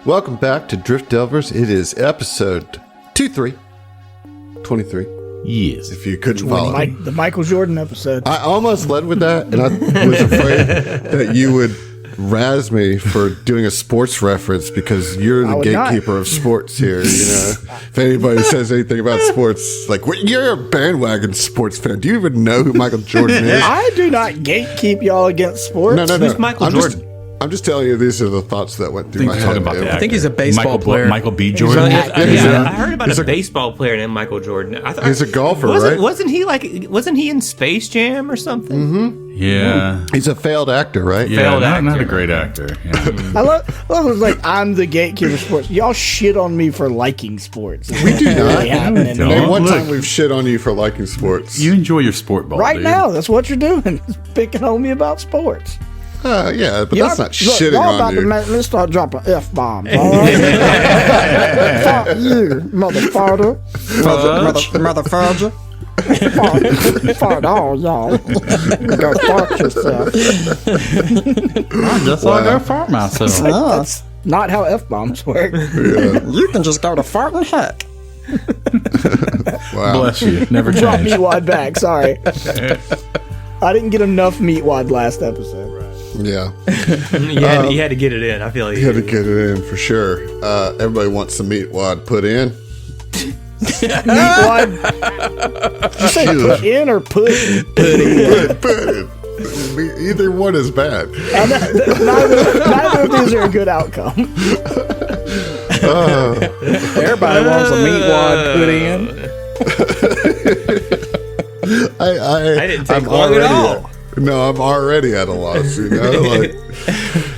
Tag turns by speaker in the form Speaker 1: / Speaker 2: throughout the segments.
Speaker 1: Welcome back to Drift Delvers. It is episode 23.
Speaker 2: Yes.
Speaker 1: If you couldn't follow.
Speaker 3: The Michael Jordan episode.
Speaker 1: I almost led with that, and I was afraid that you would razz me for doing a sports reference because you're the gatekeeper of sports here. You know, if anybody says anything about sports, like, you're a bandwagon sports fan. Do you even know who Michael Jordan is?
Speaker 3: I do not gatekeep y'all against sports.
Speaker 1: No.
Speaker 4: Who's Michael Jordan?
Speaker 1: I'm just telling you, these are the thoughts that went through my head.
Speaker 2: I
Speaker 5: think he's a baseball player.
Speaker 2: Michael B. Jordan.
Speaker 4: I heard about a baseball player named Michael Jordan. I thought,
Speaker 1: he's a golfer, right?
Speaker 4: Wasn't he in Space Jam or something?
Speaker 1: Mm-hmm.
Speaker 2: Yeah.
Speaker 1: He's a failed actor, right?
Speaker 2: Yeah, not a great actor. Yeah.
Speaker 3: I love like, I'm the gatekeeper of sports. Y'all shit on me for liking sports.
Speaker 1: We do not.
Speaker 2: Don't.
Speaker 1: One time we've shit on you for liking sports.
Speaker 2: You enjoy your sport ball,
Speaker 3: right
Speaker 2: dude.
Speaker 3: now, that's what you're doing. Picking on me about sports.
Speaker 1: Yeah, but that's not shitting
Speaker 3: y'all
Speaker 1: on you.
Speaker 3: Let's start dropping F-bombs, all right? Fuck you, motherfucker. Motherfucker. Fuck all y'all. Go fuck yourself.
Speaker 2: I guess I'll go fart myself.
Speaker 3: That's not how F-bombs work.
Speaker 1: Yeah.
Speaker 3: You can just go to fart and heck.
Speaker 1: Wow.
Speaker 2: Bless you. Never
Speaker 3: Drop
Speaker 2: change.
Speaker 3: Meatwad back, sorry. I didn't get enough Meatwad last episode.
Speaker 1: Yeah.
Speaker 4: You had to get it in. I feel like
Speaker 1: You had to get it in for sure. Everybody wants some meat wad put in.
Speaker 3: Meatwad? Did you say put in or put in?
Speaker 1: Put in. Either one is bad.
Speaker 3: Neither of these are a good outcome.
Speaker 5: Everybody wants a meatwad put in.
Speaker 4: I didn't take long at all.
Speaker 1: No, I'm already at a loss, you know? Like,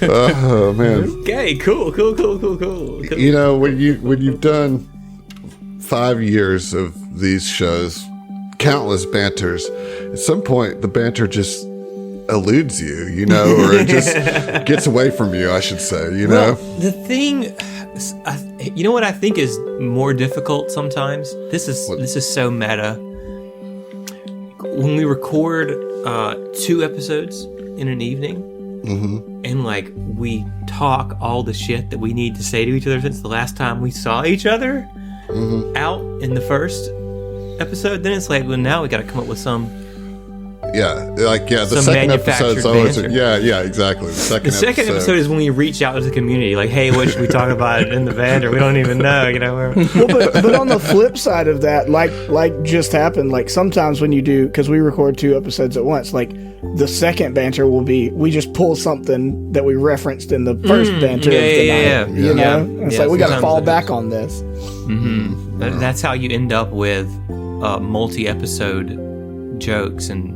Speaker 1: oh, man.
Speaker 4: Okay, cool.
Speaker 1: You know, when you've done 5 years of these shows, countless banters, at some point the banter just eludes you, you know, or it just gets away from you, I should say, you know?
Speaker 4: The thing, you know what I think is more difficult sometimes? This is so meta. When we record 2 episodes in an evening, and like we talk all the shit that we need to say to each other since the last time we saw each other out in the first episode, then it's like, well, now we got to come up with some.
Speaker 1: The second episode's always exactly. The second
Speaker 4: episode is when we reach out to the community, like, hey, what should we talk about in the banter? We don't even know, you know.
Speaker 3: Well, but on the flip side of that, like just happened, like sometimes when you do, because we record 2 episodes at once, like the second banter will be, we just pull something that we referenced in the first banter of the night, you know? And it's like, we got to fall back on this.
Speaker 4: That's how you end up with multi-episode jokes and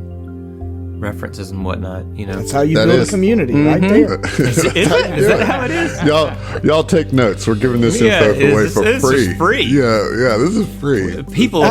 Speaker 4: references and whatnot, you know.
Speaker 3: That's how you build a community, right there.
Speaker 4: Is that how it is?
Speaker 1: Y'all take notes. We're giving this info away for free.
Speaker 4: This is free.
Speaker 1: Yeah, this is free.
Speaker 4: People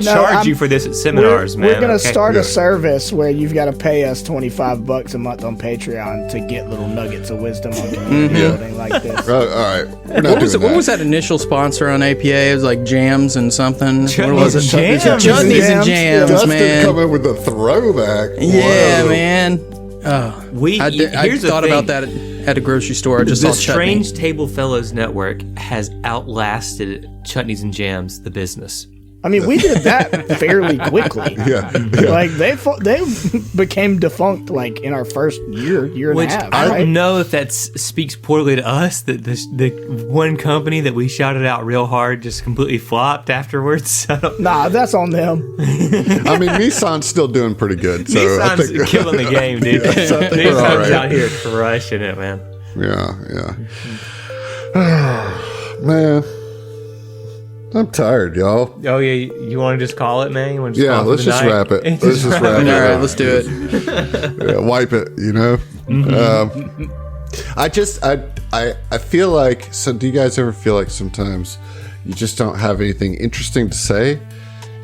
Speaker 4: charge you for this at seminars, man.
Speaker 3: We're going to start a service where you've got to pay us $25 a month on Patreon to get little nuggets of wisdom on community building like this.
Speaker 1: All right.
Speaker 5: What was that initial sponsor on APA? It was like jams and something.
Speaker 4: What
Speaker 5: was it? Chutneys and jams,
Speaker 1: Dustin
Speaker 5: man.
Speaker 1: coming with a throwback.
Speaker 5: Yeah, man. Oh, I thought
Speaker 4: thing.
Speaker 5: about that at a grocery store. I just
Speaker 4: The
Speaker 5: saw chutney.
Speaker 4: Strange Table Fellows Network has outlasted Chutneys and Jams, the business.
Speaker 3: I mean, we did that fairly quickly.
Speaker 1: Yeah.
Speaker 3: Like they became defunct like in our first year and a half.
Speaker 4: I
Speaker 3: right?
Speaker 4: don't know if that speaks poorly to us that the one company that we shouted out real hard just completely flopped afterwards.
Speaker 3: Nah, that's on them.
Speaker 1: I mean, Nissan's still doing pretty good. So
Speaker 4: Nissan's killing the game, dude. Nissan's out here crushing it, man.
Speaker 1: Yeah. Man. I'm tired, y'all.
Speaker 4: Oh yeah, you want to just call it, man? You want to
Speaker 1: let's just wrap it. Let's just wrap it.
Speaker 5: All right, let's do it.
Speaker 1: Wipe it, you know. I feel like. So, do you guys ever feel like sometimes you just don't have anything interesting to say,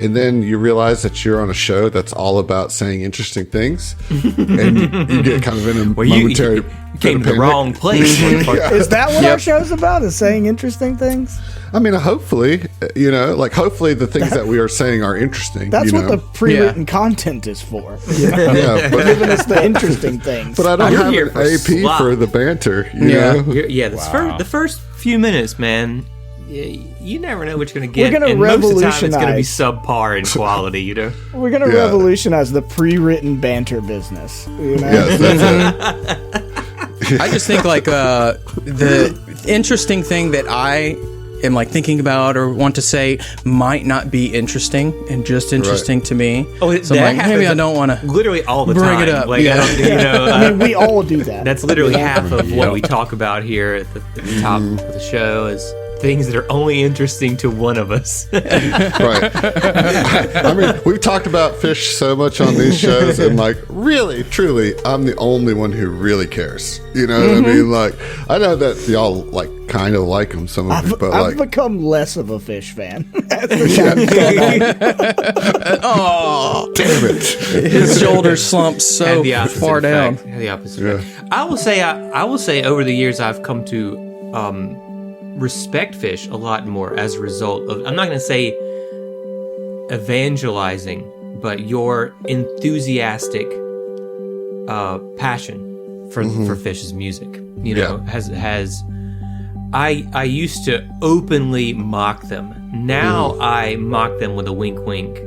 Speaker 1: and then you realize that you're on a show that's all about saying interesting things, and you get kind of in a momentary.
Speaker 4: You came to the wrong place.
Speaker 3: Is that what our show's about? Is saying interesting things?
Speaker 1: I mean, hopefully, hopefully the things that we are saying are interesting.
Speaker 3: That's what the pre-written content is for.
Speaker 1: Yeah, but,
Speaker 3: giving us the interesting things.
Speaker 1: But I don't have an AP for the banter. You know?
Speaker 4: The first few minutes, man. You never know what you're going to get.
Speaker 3: We're going to
Speaker 4: revolutionize. Most of the time, it's going to be subpar in quality. You know,
Speaker 3: we're going to revolutionize the pre-written banter business. You know?
Speaker 1: Yes, that's it.
Speaker 5: I just think like the interesting thing that I am like thinking about or want to say might not be interesting and just interesting to me.
Speaker 4: Oh,
Speaker 5: so I'm like, maybe I don't want to
Speaker 4: literally all the
Speaker 5: bring
Speaker 4: time.
Speaker 5: it up.
Speaker 4: Like,
Speaker 3: I mean, we all do that.
Speaker 4: That's literally half of what we talk about here at the top of the show is things that are only interesting to one of us.
Speaker 1: Right. I mean, we've talked about fish so much on these shows, and like, really, truly, I'm the only one who really cares. You know what I mean? Like, I know that y'all like kind of like them, some of you, but
Speaker 3: I've
Speaker 1: like,
Speaker 3: become less of a fish fan.
Speaker 5: oh,
Speaker 1: damn it!
Speaker 5: His shoulders slumped so far down.
Speaker 4: The opposite. Yeah. I will say, over the years, I've come to respect fish a lot more as a result of, I'm not going to say evangelizing, but your enthusiastic passion for Fish's music. You know, has I used to openly mock them. Now I mock them with a wink wink.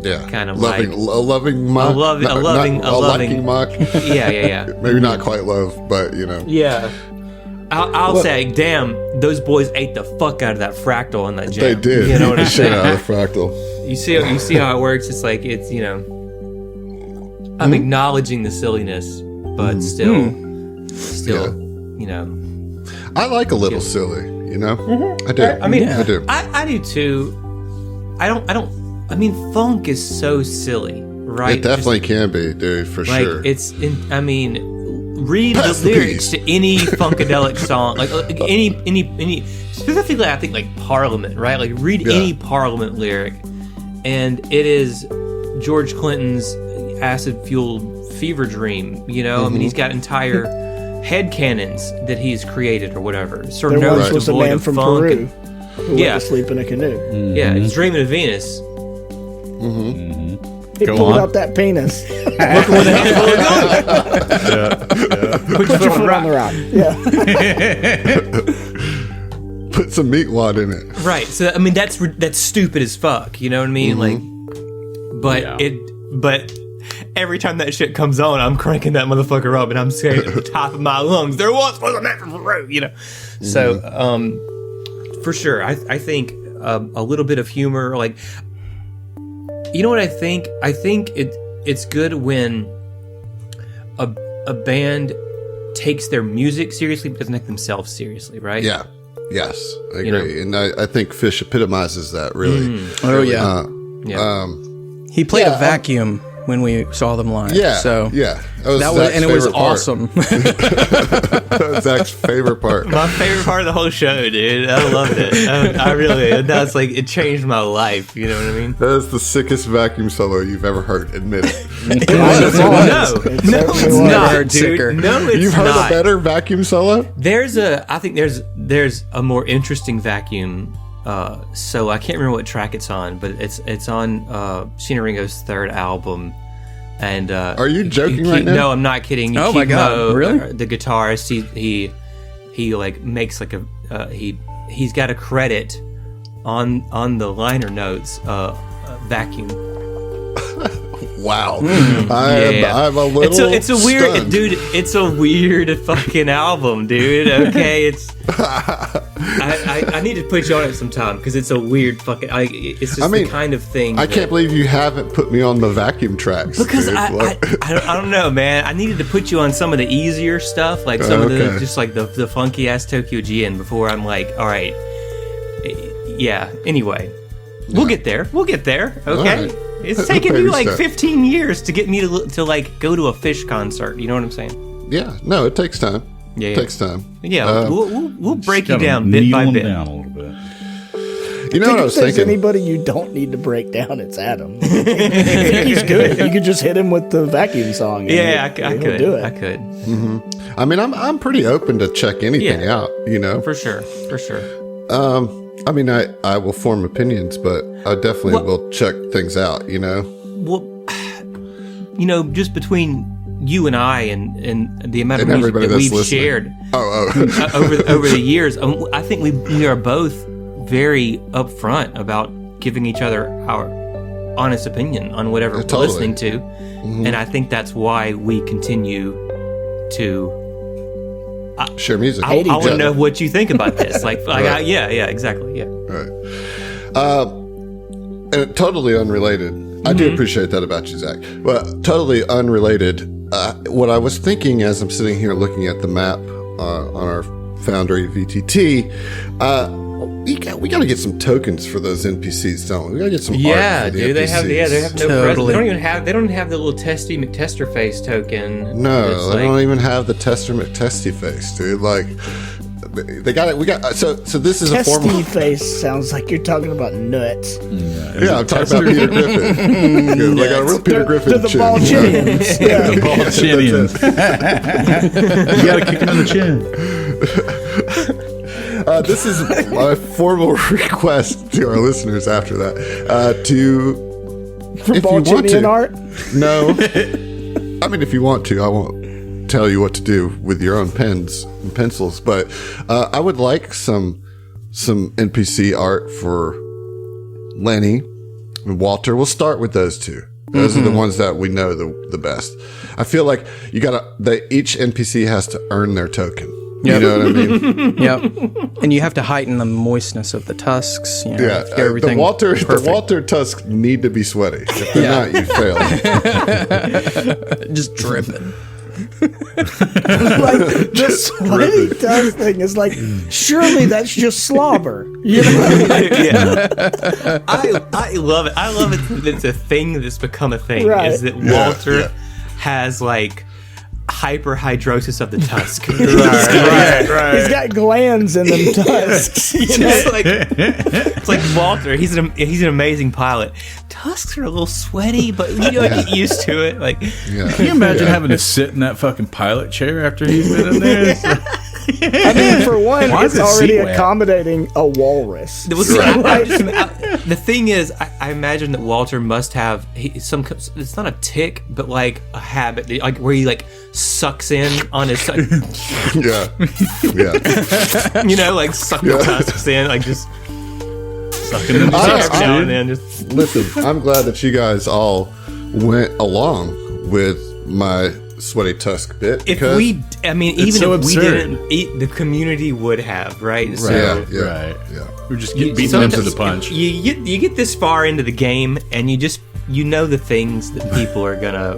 Speaker 1: Yeah,
Speaker 4: kind of
Speaker 1: loving,
Speaker 4: like
Speaker 1: a loving mock,
Speaker 4: a loving
Speaker 1: mock.
Speaker 4: Yeah.
Speaker 1: Maybe not quite love, but you know.
Speaker 4: Yeah. I'll say, damn, those boys ate the fuck out of that fractal on that jam.
Speaker 1: They did.
Speaker 4: You know what I'm
Speaker 1: Shit
Speaker 4: saying?
Speaker 1: out of the fractal.
Speaker 4: You see how it works? It's like, it's, you know, I'm acknowledging the silliness, but still, you know.
Speaker 1: I like a little silly, you know? I do.
Speaker 4: I mean,
Speaker 1: I do.
Speaker 4: I do too. I mean, funk is so silly, right?
Speaker 1: It definitely can be, dude, for sure.
Speaker 4: Read the lyrics to any funkadelic song, like any specifically, I think like Parliament, right? Like read any Parliament lyric, and it is George Clinton's acid-fueled fever dream. You know, I mean, he's got entire head cannons that he's created or whatever. Sort of
Speaker 3: there once was a man from Peru who went to sleep in a canoe.
Speaker 4: Yeah, he's dreaming of Venus.
Speaker 3: He pulled out that penis.
Speaker 4: Look where the hell
Speaker 3: Put your foot on the rock.
Speaker 1: Yeah. Put some meat wad in it.
Speaker 4: Right. So I mean, that's stupid as fuck. You know what I mean? Like, but every time that shit comes on, I'm cranking that motherfucker up, and I'm saying at the top of my lungs, "There once was a man from Peru." You know. So, for sure, I think a little bit of humor, like. You know what I think? I think it's good when a band takes their music seriously but doesn't take themselves seriously, right?
Speaker 1: Yeah. Yes, I agree. And I think Fish epitomizes that, really.
Speaker 5: Oh, yeah. He played a vacuum when we saw them live.
Speaker 1: Yeah.
Speaker 5: So
Speaker 1: it was
Speaker 5: awesome.
Speaker 1: That was Zach's favorite part.
Speaker 4: My favorite part of the whole show, dude. I loved it. I really. That's like it changed my life. You know what I mean?
Speaker 1: That is the sickest vacuum solo you've ever heard. Admit it.
Speaker 4: No, it's not, dude. No, it's
Speaker 1: You've heard
Speaker 4: not.
Speaker 1: a better vacuum solo?
Speaker 4: I think there's a more interesting vacuum. So I can't remember what track it's on, but it's on Sheena Ringo's third album. And
Speaker 1: are you joking right now?
Speaker 4: No, I'm not kidding.
Speaker 5: Oh my God, really?
Speaker 4: The guitarist, he like makes like he's got a credit on the liner notes vacuum.
Speaker 1: Wow. I'm a little
Speaker 4: it's a weird
Speaker 1: stunned.
Speaker 4: dude. It's a weird fucking album, dude. Okay, it's. I need to put you on it sometime because it's a weird fucking. It's just the kind of thing.
Speaker 1: I can't believe you haven't put me on the vacuum tracks.
Speaker 4: Because
Speaker 1: dude.
Speaker 4: I don't know, man. I needed to put you on some of the easier stuff, like some of the just like the funky ass Tokyo Gin before I'm like, all right, yeah. Anyway, we'll get there. Okay.
Speaker 1: Right.
Speaker 4: It's taken you like 15 years to get me to like go to a Fish concert. You know what I'm saying?
Speaker 1: Yeah. No, it takes time.
Speaker 4: Yeah.
Speaker 1: It takes time.
Speaker 4: Yeah. We'll break you down bit by bit.
Speaker 2: Down a little bit.
Speaker 1: You know what I was
Speaker 3: there's
Speaker 1: thinking?
Speaker 3: anybody you don't need to break down, it's Adam. I think he's good. You could just hit him with the vacuum song.
Speaker 4: Yeah, I could
Speaker 3: do it.
Speaker 4: I could.
Speaker 1: I mean, I'm pretty open to check anything out, you know?
Speaker 4: For sure.
Speaker 1: I mean, I will form opinions, but I definitely will check things out, you know?
Speaker 4: Well, you know, just between you and I and the amount of music
Speaker 1: everybody
Speaker 4: that
Speaker 1: that's
Speaker 4: we've
Speaker 1: listening.
Speaker 4: shared
Speaker 1: over
Speaker 4: the years, I think we are both very upfront about giving each other our honest opinion on whatever we're listening to, and I think that's why we continue to
Speaker 1: share music.
Speaker 4: I want to know what you think about this.
Speaker 1: Right.
Speaker 4: Yeah, exactly. Yeah.
Speaker 1: Right. And totally unrelated. I do appreciate that about you, Zach. Well, totally unrelated. What I was thinking as I'm sitting here looking at the map on our Foundry VTT, we got to get some tokens for those NPCs, don't we? We got to get some art for the NPCs.
Speaker 4: They have no
Speaker 5: Totally.
Speaker 4: present. They don't even have the little Testy McTester face token.
Speaker 1: No, they don't even have the Tester McTesty face, dude. Like, they got it. We got so this is a formal.
Speaker 3: Testy face sounds like you're talking about nuts.
Speaker 1: Yeah, I'm talking about Peter Griffin. They got a real Peter Griffin
Speaker 3: They're the
Speaker 1: chin.
Speaker 3: ball chinians. Yeah.
Speaker 2: The ball chinians. You gotta kick him in the chin.
Speaker 1: This is my formal request to our listeners after that
Speaker 3: For
Speaker 1: if
Speaker 3: ball
Speaker 1: you want
Speaker 3: chinian
Speaker 1: to.
Speaker 3: art?
Speaker 1: No. I mean, if you want to, I won't tell you what to do with your own pens and pencils, but I would like some NPC art for Lenny and Walter. We'll start with those two. Those are the ones that we know the best. I feel like each NPC has to earn their token.
Speaker 5: Yep.
Speaker 1: You know what I mean?
Speaker 5: Yep. And you have to heighten the moistness of the tusks. You know,
Speaker 1: Yeah,
Speaker 5: get everything
Speaker 1: the Walter tusks need to be sweaty. If they're not, you fail.
Speaker 5: just dripping.
Speaker 3: Like, the sweaty tusk thing is like, surely that's just slobber. You know?
Speaker 4: Yeah. I love it. I love it. It's a thing that's become a thing.
Speaker 3: Right.
Speaker 4: Is that Walter has like hyperhidrosis of the tusk.
Speaker 2: Right.
Speaker 3: He's got glands in them tusks. You know?
Speaker 4: It's like Walter. He's an amazing pilot. Tusks are a little sweaty, but you know, get used to it. Like,
Speaker 2: Can you imagine having to sit in that fucking pilot chair after he's been in there?
Speaker 3: I mean, for one,
Speaker 2: Why is
Speaker 3: it's
Speaker 2: the
Speaker 3: already
Speaker 2: seat wet?
Speaker 3: accommodating a walrus.
Speaker 4: the thing is, I imagine that Walter must have it's not a tick, but like a habit, like where he like sucks in on his,
Speaker 1: Yeah.
Speaker 4: you know, like suck the tusks in, like just
Speaker 2: Sucking in the
Speaker 1: I-
Speaker 2: tusk,
Speaker 4: every now and
Speaker 2: dude.
Speaker 4: then. Just
Speaker 1: Listen, I'm glad that you guys all went along with my sweaty tusk bit.
Speaker 4: if
Speaker 1: because-
Speaker 4: we, I mean,
Speaker 2: It's
Speaker 4: even
Speaker 2: so
Speaker 4: if we
Speaker 2: absurd.
Speaker 4: didn't, the community would have, right?
Speaker 1: Yeah,
Speaker 4: So,
Speaker 1: yeah,
Speaker 2: Right.
Speaker 1: yeah.
Speaker 2: We're just beating them to the punch.
Speaker 4: You get this far into the game, and you know the things that people are gonna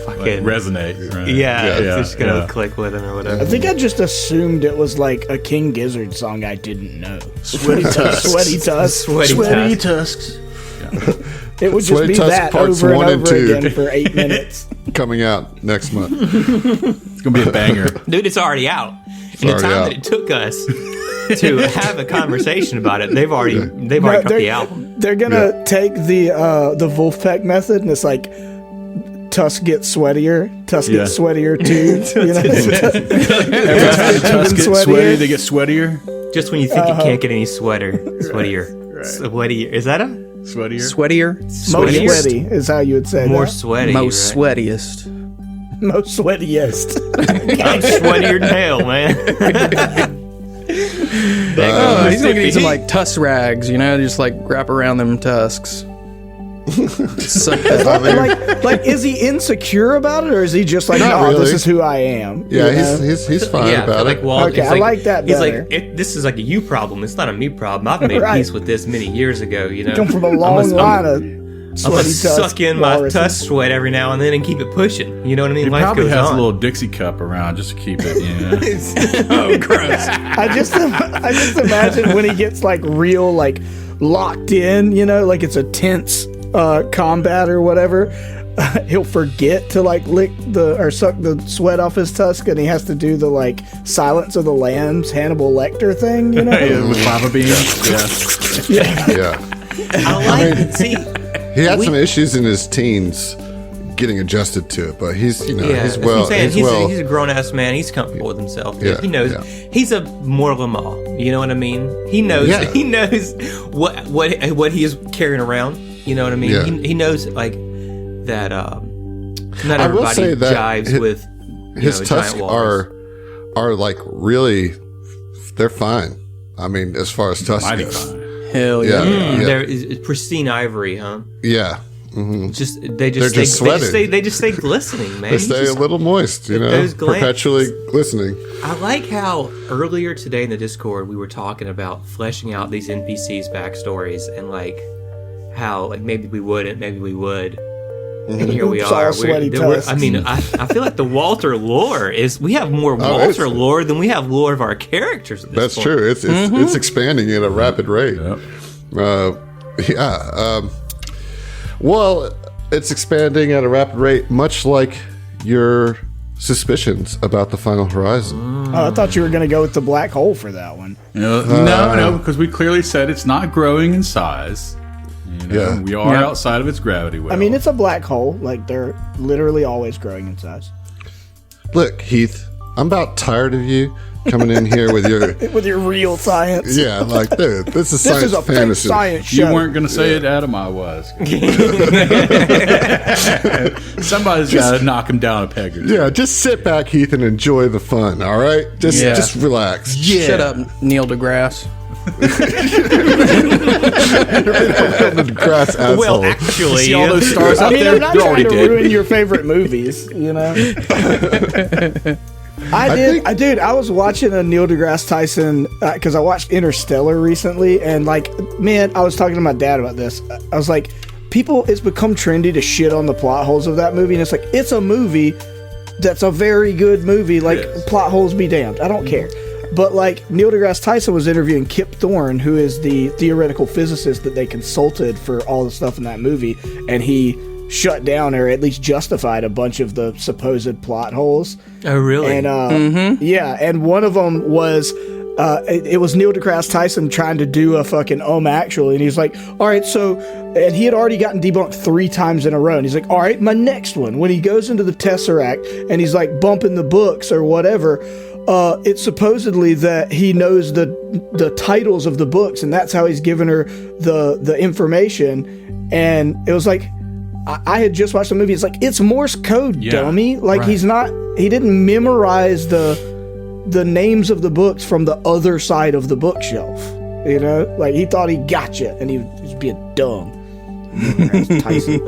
Speaker 2: Like,
Speaker 4: fucking
Speaker 2: resonate. Right?
Speaker 4: it's
Speaker 2: Yeah,
Speaker 4: just gonna
Speaker 2: yeah.
Speaker 4: click with them or
Speaker 3: I
Speaker 4: whatever.
Speaker 3: think I just assumed it was like a King Gizzard song I didn't know. Sweaty tusks. Sweaty tusks.
Speaker 4: Sweaty
Speaker 2: tusks.
Speaker 3: It would just
Speaker 1: Sweaty
Speaker 3: be
Speaker 1: Tusk
Speaker 3: that
Speaker 1: Parts
Speaker 3: over
Speaker 1: 1
Speaker 3: and
Speaker 1: and
Speaker 3: over
Speaker 1: 2.
Speaker 3: again for 8 minutes.
Speaker 1: Coming out next month.
Speaker 2: It's gonna be a banger.
Speaker 4: Dude, it's already out. In the
Speaker 1: already
Speaker 4: time
Speaker 1: out.
Speaker 4: that it took us to have a conversation about it, they've already cut the album.
Speaker 3: They're gonna take the Wolfpack method, and it's like Tusk gets sweatier, Tusk gets sweatier too. You know?
Speaker 2: Every time the tusk gets
Speaker 3: sweatier.
Speaker 2: sweaty, they get sweatier.
Speaker 4: Just when you think you can't get any sweatier. Sweatier. Is that a
Speaker 2: Sweatier.
Speaker 5: Sweatier.
Speaker 3: Most
Speaker 4: Sweatier?
Speaker 3: sweaty is how you would say
Speaker 4: more
Speaker 3: that.
Speaker 4: sweaty?
Speaker 5: Most
Speaker 4: right?
Speaker 5: sweatiest.
Speaker 3: Most sweatiest.
Speaker 4: I'm sweatier than hell, man.
Speaker 5: He's gonna need some like tusk rags, you know, just like wrap around them tusks. Suck that.
Speaker 3: like, is he insecure about it, or is he just like,
Speaker 1: Not
Speaker 3: no,
Speaker 1: really.
Speaker 3: this is who I am?
Speaker 1: Yeah,
Speaker 3: you know?
Speaker 1: he's fine
Speaker 4: Yeah,
Speaker 1: about
Speaker 4: like
Speaker 1: it.
Speaker 4: Walt,
Speaker 3: Okay,
Speaker 4: it's
Speaker 3: I like that
Speaker 4: He's
Speaker 3: better.
Speaker 4: like, this is like a you problem. It's not a me problem. I've made
Speaker 3: Right.
Speaker 4: peace with this many years ago. You know,
Speaker 3: Come from a long line of
Speaker 4: I'm
Speaker 3: sweaty
Speaker 4: gonna
Speaker 3: tusk
Speaker 4: suck in my
Speaker 3: walruses.
Speaker 4: tusk sweat every now and then and keep it pushing. You know what I mean?
Speaker 2: He
Speaker 4: Life
Speaker 2: probably
Speaker 4: goes
Speaker 2: has
Speaker 4: on.
Speaker 2: a little Dixie cup around just to keep it, you know.
Speaker 4: Oh, gross.
Speaker 3: I just imagine when he gets like real like locked in, you know, like it's a tense combat or whatever. He'll forget to like lick or suck the sweat off his tusk, and he has to do the like Silence of the Lambs Hannibal Lecter thing, you know?
Speaker 2: Yeah, with lava beams. Yeah.
Speaker 1: Yeah.
Speaker 4: I like. See,
Speaker 1: He had some issues in his teens getting adjusted to it, but he's, you know,
Speaker 4: yeah,
Speaker 1: he's
Speaker 4: that's what I'm
Speaker 1: well.
Speaker 4: saying.
Speaker 1: He's
Speaker 4: He's a grown ass man. He's comfortable with himself.
Speaker 1: Yeah,
Speaker 4: He knows.
Speaker 1: yeah.
Speaker 4: He's a Morlama. You know what I mean? He knows.
Speaker 1: Yeah.
Speaker 4: He knows what he is carrying around. You know what I mean?
Speaker 1: Yeah.
Speaker 4: He knows like that. Not
Speaker 1: I will
Speaker 4: everybody
Speaker 1: say that
Speaker 4: jives with
Speaker 1: his tusks
Speaker 4: giant walrus.
Speaker 1: are like really, they're fine. I mean, as far as tusks
Speaker 2: Mighty
Speaker 1: goes.
Speaker 2: fine.
Speaker 5: Hell yeah.
Speaker 1: Yeah.
Speaker 4: There is pristine ivory, huh?
Speaker 1: Yeah.
Speaker 4: They
Speaker 1: They're just sweating.
Speaker 4: they just stay glistening, man.
Speaker 1: They stay a little moist, you know,
Speaker 4: those glands.
Speaker 1: perpetually glistening.
Speaker 4: I like how earlier today in the Discord we were talking about fleshing out these NPCs' backstories and like how like maybe we wouldn't, maybe we would. And here we
Speaker 3: Oops,
Speaker 4: are.
Speaker 3: all sweaty tusks.
Speaker 4: I mean, I feel like the Walter lore is. We have more Walter lore than we have lore of our characters. At this
Speaker 1: That's
Speaker 4: point.
Speaker 1: true. It's expanding at a rapid rate.
Speaker 2: Yep.
Speaker 1: Well, it's expanding at a rapid rate, much like your suspicions about the Final Horizon.
Speaker 3: Oh, I thought you were going to go with the black hole for that one.
Speaker 2: No, because we clearly said it's not growing in size. You know,
Speaker 1: Yeah.
Speaker 2: we are outside of its gravity well.
Speaker 3: I mean, it's a black hole. Like, they're literally always growing in size.
Speaker 1: Look, Heath, I'm about tired of you coming in here with your
Speaker 3: With your real science.
Speaker 1: yeah, like dude, this is
Speaker 3: This
Speaker 1: science
Speaker 3: is a fake
Speaker 1: fantasy.
Speaker 3: science
Speaker 2: you
Speaker 3: show.
Speaker 2: weren't going to say it, Adam. I was. Somebody's got to knock him down a peg or two.
Speaker 1: Yeah, just sit back, Heath, and enjoy the fun. All right, just relax.
Speaker 5: Shut up, Neil deGrasse.
Speaker 1: The grass asshole.
Speaker 4: Well, actually,
Speaker 2: See all those stars
Speaker 3: I
Speaker 2: out
Speaker 3: mean,
Speaker 2: there?
Speaker 3: I'm not
Speaker 2: You're
Speaker 3: trying
Speaker 2: already
Speaker 3: to
Speaker 2: dead.
Speaker 3: ruin your favorite movies, you know? I was watching a Neil deGrasse Tyson, because I watched Interstellar recently, and like, man, I was talking to my dad about this. I was like, it's become trendy to shit on the plot holes of that movie, and it's like, it's a movie that's a very good movie, like, plot holes be damned. I don't care. But like Neil deGrasse Tyson was interviewing Kip Thorne, who is the theoretical physicist that they consulted for all the stuff in that movie, and he shut down or at least justified a bunch of the supposed plot holes.
Speaker 4: Oh, really?
Speaker 3: And yeah, and one of them was it was Neil deGrasse Tyson trying to do a fucking actually, and he's like, all right, so, and he had already gotten debunked 3 times in a row, and he's like, all right, my next one, when he goes into the Tesseract and he's like bumping the books or whatever, it's supposedly that he knows the titles of the books, and that's how he's given her the information. And it was like, I had just watched the movie. It's like, it's Morse code, dummy. Like, he didn't memorize the names of the books from the other side of the bookshelf. You know, like he thought he got you, and he was being dumb. Tyson.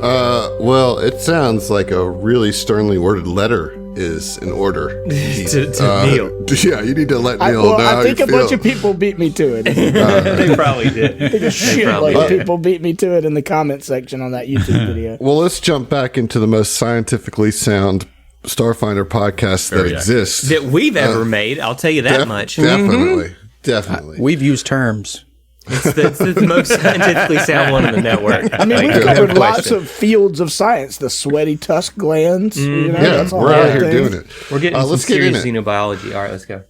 Speaker 1: Well, it sounds like a really sternly worded letter is in order.
Speaker 4: to Neil.
Speaker 1: Yeah, you need to let Neil know how
Speaker 3: I think
Speaker 1: you
Speaker 3: a
Speaker 1: feel.
Speaker 3: bunch of people beat me to it.
Speaker 4: They probably did.
Speaker 3: They shit
Speaker 4: probably
Speaker 3: like
Speaker 4: did.
Speaker 3: people beat me to it in the comment section on that YouTube video.
Speaker 1: Well, let's jump back into the most scientifically sound Starfinder podcast that exists.
Speaker 4: That we've ever made. I'll tell you that much.
Speaker 1: Definitely.
Speaker 5: We've used terms.
Speaker 4: It's the most scientifically sound one in the network.
Speaker 3: I mean, we've covered lots of fields of science. The sweaty tusk glands. You know,
Speaker 1: Yeah,
Speaker 3: that's all
Speaker 1: we're out
Speaker 3: that
Speaker 1: here
Speaker 3: thing.
Speaker 1: doing it.
Speaker 4: We're getting some
Speaker 1: let's get in
Speaker 4: serious
Speaker 1: it.
Speaker 4: xenobiology. All right, let's go.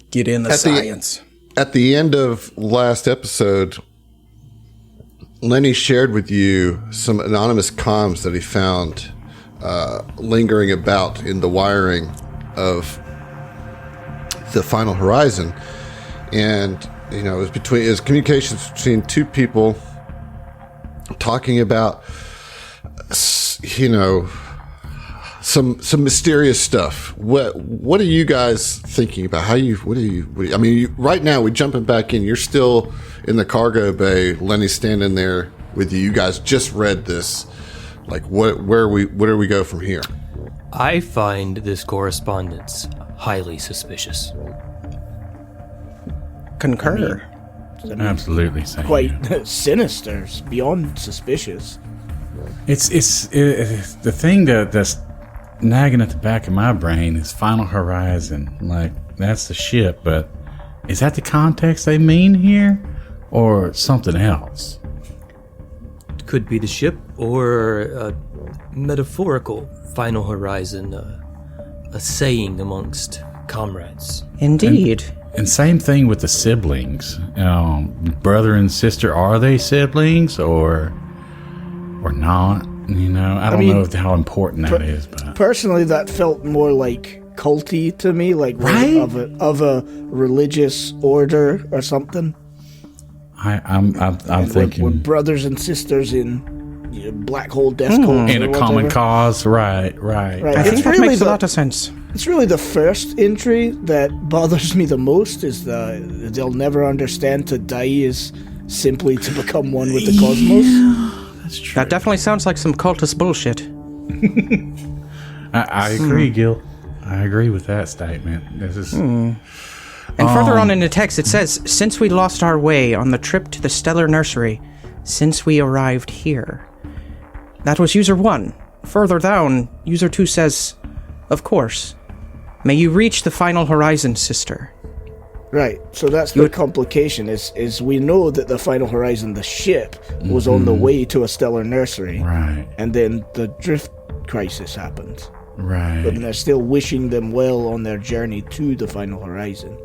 Speaker 5: Get in the science.
Speaker 1: At the end of last episode, Lenny shared with you some anonymous comms that he found lingering about in the wiring of the Final Horizon. And, you know, it was communications between 2 people talking about, you know, some mysterious stuff. What are you guys thinking about? I mean, right now we're jumping back in. You're still in the cargo bay. Lenny's standing there with you. You guys just read this. Like, where do we go from here?
Speaker 4: I find this correspondence highly suspicious.
Speaker 5: Concur.
Speaker 2: Absolutely. Same.
Speaker 3: Quite sinister, beyond suspicious.
Speaker 2: It's the thing that's nagging at the back of my brain is Final Horizon. Like, that's the ship, but is that the context they mean here, or something else?
Speaker 4: Could be the ship or a metaphorical Final Horizon, a saying amongst comrades.
Speaker 5: Indeed.
Speaker 2: And same thing with the siblings. Brother and sister, are they siblings or not? I don't know how important that is. But
Speaker 3: personally, that felt more like culty to me, like
Speaker 2: right?
Speaker 3: of a religious order or something.
Speaker 2: I'm thinking
Speaker 3: we're brothers and sisters in black hole death cult
Speaker 2: in a common cause, right.
Speaker 5: I think that makes a lot of sense.
Speaker 3: It's really the first entry that bothers me the most. Is they'll never understand to die is simply to become one with the cosmos.
Speaker 2: That's true.
Speaker 5: That definitely sounds like some cultist bullshit.
Speaker 2: I agree, Gil. I agree with that statement. This is.
Speaker 5: And further on in the text, it says, "Since we lost our way on the trip to the stellar nursery, since we arrived here." That was user 1. Further down, user 2 says, "Of course. May you reach the final horizon, sister."
Speaker 3: Right, so that's the complication, is we know that the final horizon, the ship, was on the way to a stellar nursery.
Speaker 2: Right.
Speaker 3: And then the drift crisis happens.
Speaker 2: Right.
Speaker 3: But they're still wishing them well on their journey to the final horizon.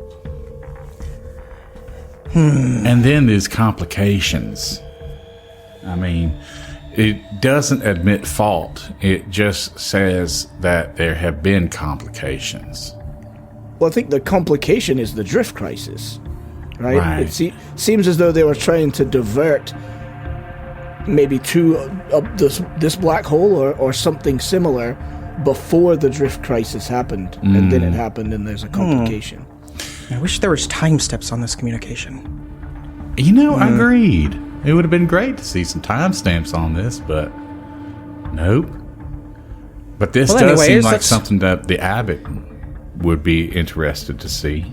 Speaker 2: And then there's complications. I mean, it doesn't admit fault. It just says that there have been complications.
Speaker 3: Well, I think the complication is the drift crisis, right?
Speaker 2: Right.
Speaker 3: It seems as though they were trying to divert maybe to this black hole or something similar before the drift crisis happened, and then it happened, and there's a complication.
Speaker 5: I wish there was time steps on this communication.
Speaker 2: Agreed. It would have been great to see some timestamps on this, but nope. But this does seem like something that the abbot would be interested to see.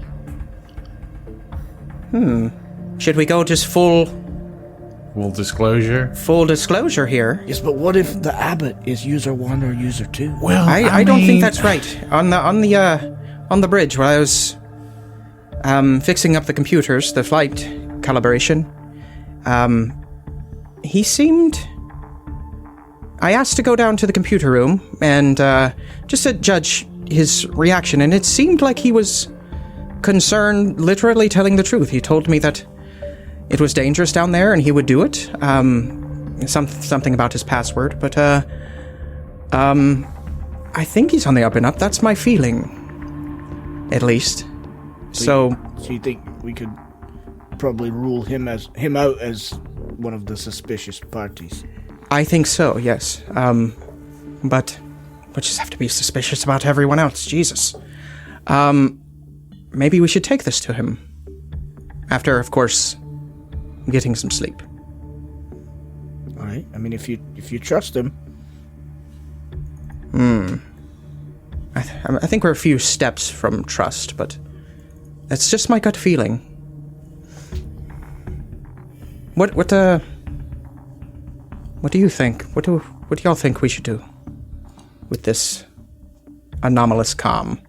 Speaker 5: Should we go just full
Speaker 2: disclosure?
Speaker 5: Full disclosure here.
Speaker 3: Yes, but what if the abbot is user 1 or user 2?
Speaker 2: Well,
Speaker 5: I don't think that's right. On the bridge where I was fixing up the computers, the flight calibration, he seemed... I asked to go down to the computer room and just to judge his reaction, and it seemed like he was concerned, literally telling the truth. He told me that it was dangerous down there and he would do it. Something about his password, but I think he's on the up and up. That's my feeling, at least. So
Speaker 3: you think we could probably rule him out as one of the suspicious parties?
Speaker 5: I think so, yes. But we just have to be suspicious about everyone else. Jesus. Maybe we should take this to him. After, of course, getting some sleep.
Speaker 3: All right. I mean, if you trust him.
Speaker 5: I think we're a few steps from trust, but that's just my gut feeling. What do you think? What do y'all think we should do with this anomalous calm?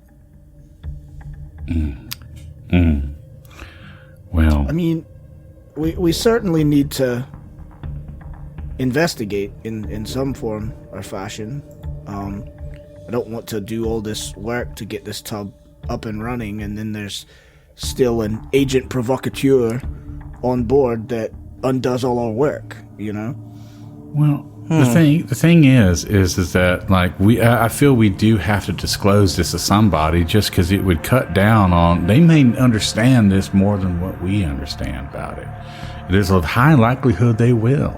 Speaker 2: Well,
Speaker 3: I mean, we certainly need to investigate in some form or fashion. I don't want to do all this work to get this tub up and running, and then there's still an agent provocateur on board that undoes all our work, you know?
Speaker 2: Well, the thing is that like I feel we do have to disclose this to somebody, just because it would cut down on. They may understand this more than what we understand about it. There's a high likelihood they will.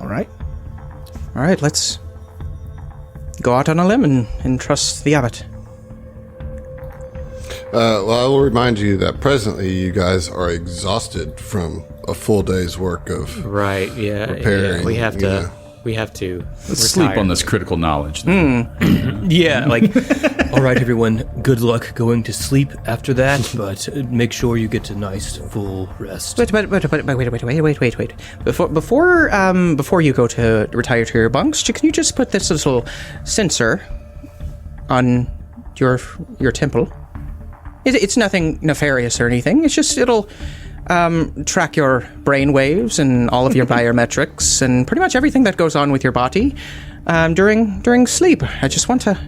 Speaker 5: All right, let's go out on a limb and trust the abbot.
Speaker 1: Well, I will remind you that presently you guys are exhausted from a full day's work of
Speaker 4: repairing. Yeah, we have to. We have to
Speaker 2: sleep on this critical knowledge.
Speaker 4: Yeah, like, all right, everyone, good luck going to sleep after that, but make sure you get a nice full rest.
Speaker 5: Wait. Before you go to retire to your bunks, can you just put this little sensor on your temple? It's nothing nefarious or anything. It's just it'll track your brain waves and all of your biometrics and pretty much everything that goes on with your body during sleep. I just want to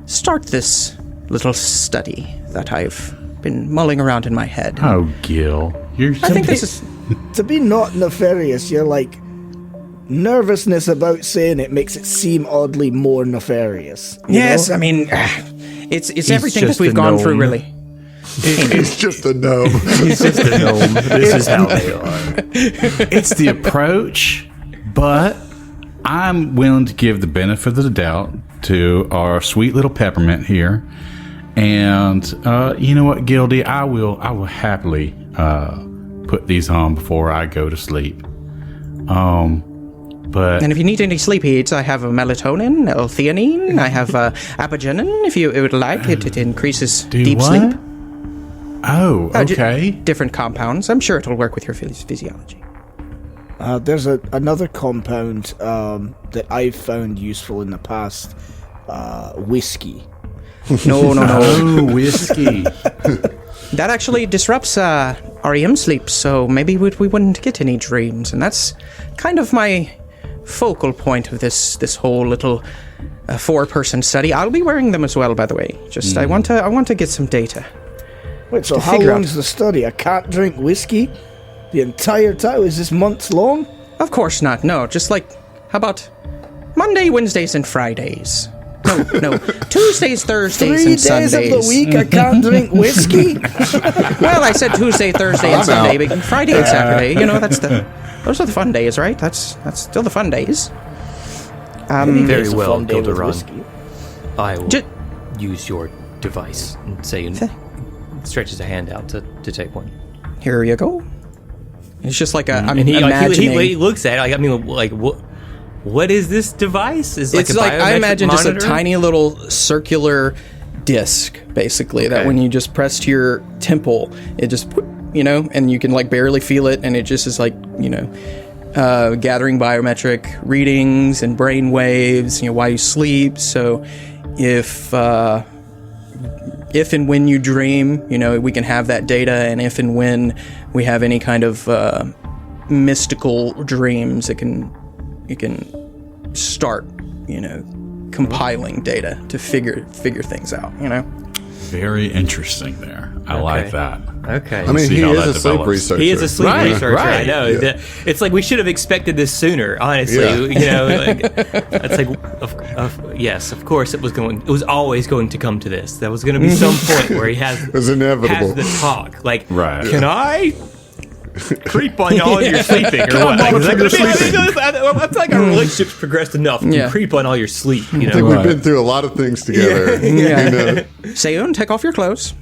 Speaker 5: start this little study that I've been mulling around in my head.
Speaker 2: Oh, Gil,
Speaker 5: I think this is...
Speaker 3: To be not nefarious, you're like, nervousness about saying it makes it seem oddly more nefarious.
Speaker 5: Yes,
Speaker 3: know?
Speaker 5: I mean, it's everything that we've gone through, really.
Speaker 1: He's just a gnome.
Speaker 4: He's just a gnome. This is how they are.
Speaker 2: It's the approach, but I'm willing to give the benefit of the doubt to our sweet little peppermint here. And you know what, Gildy, I will happily put these on before I go to sleep. But
Speaker 5: And if you need any sleep aids, I have a melatonin, L-theanine, I have apigenin, if you would like. It increases deep
Speaker 2: what?
Speaker 5: sleep.
Speaker 2: Oh, okay.
Speaker 5: Different compounds. I'm sure it'll work with your physiology.
Speaker 3: There's another compound that I've found useful in the past. Whiskey.
Speaker 5: No.
Speaker 2: Oh, whiskey.
Speaker 5: That actually disrupts REM sleep, so maybe we wouldn't get any dreams. And that's kind of my focal point of this whole little 4-person study. I'll be wearing them as well, by the way. Just I want to get some data.
Speaker 3: Wait, so how long's the study? I can't drink whiskey the entire time? Is this months long?
Speaker 5: Of course not. No, just like, how about Monday, Wednesdays, and Fridays? No. Tuesdays, Thursdays,
Speaker 3: 3
Speaker 5: and Sundays.
Speaker 3: days of the week I can't drink whiskey?
Speaker 5: Well, I said Tuesday, Thursday, and Sunday, but Friday and Saturday. You know, those are the fun days, right? That's still the fun days.
Speaker 4: Very
Speaker 3: It's a
Speaker 4: well,
Speaker 3: fun day with
Speaker 4: Gilderon.
Speaker 3: whiskey.
Speaker 4: I will use your device and Seiun stretches a hand out to take one.
Speaker 5: Here you go. It's just like I'm
Speaker 4: And he
Speaker 5: imagining.
Speaker 4: looks at it. I mean, like what is this device? Is
Speaker 5: It's
Speaker 4: a
Speaker 5: like I
Speaker 4: biometric
Speaker 5: imagine just a
Speaker 4: monitor?
Speaker 5: tiny little circular disc, basically, that when you just press to your temple, it just, and you can like barely feel it, and it just is like, gathering biometric readings and brain waves, while you sleep. So if and when you dream, we can have that data, and if and when we have any kind of mystical dreams, it can start, compiling data to figure things out,
Speaker 2: Very interesting there. I like that.
Speaker 4: Okay.
Speaker 1: I mean,
Speaker 2: See
Speaker 1: he
Speaker 2: how
Speaker 1: is
Speaker 2: that
Speaker 1: a sleep
Speaker 2: develops.
Speaker 1: researcher.
Speaker 4: He is a sleep researcher. I
Speaker 2: right.
Speaker 4: know.
Speaker 1: Yeah.
Speaker 4: It's like we should have expected this sooner. Honestly, it's like, yes, of course, it was always going to come to this. There was going to be some point where he has
Speaker 1: It was inevitable.
Speaker 4: the talk. Like,
Speaker 2: Right.
Speaker 4: can I creep on all your sleeping or what? Like, is that gonna I feel like our relationship's progressed enough. To creep on all your sleep.
Speaker 1: I think we've been through a lot of things together.
Speaker 5: Yeah. Seiun, take off your clothes.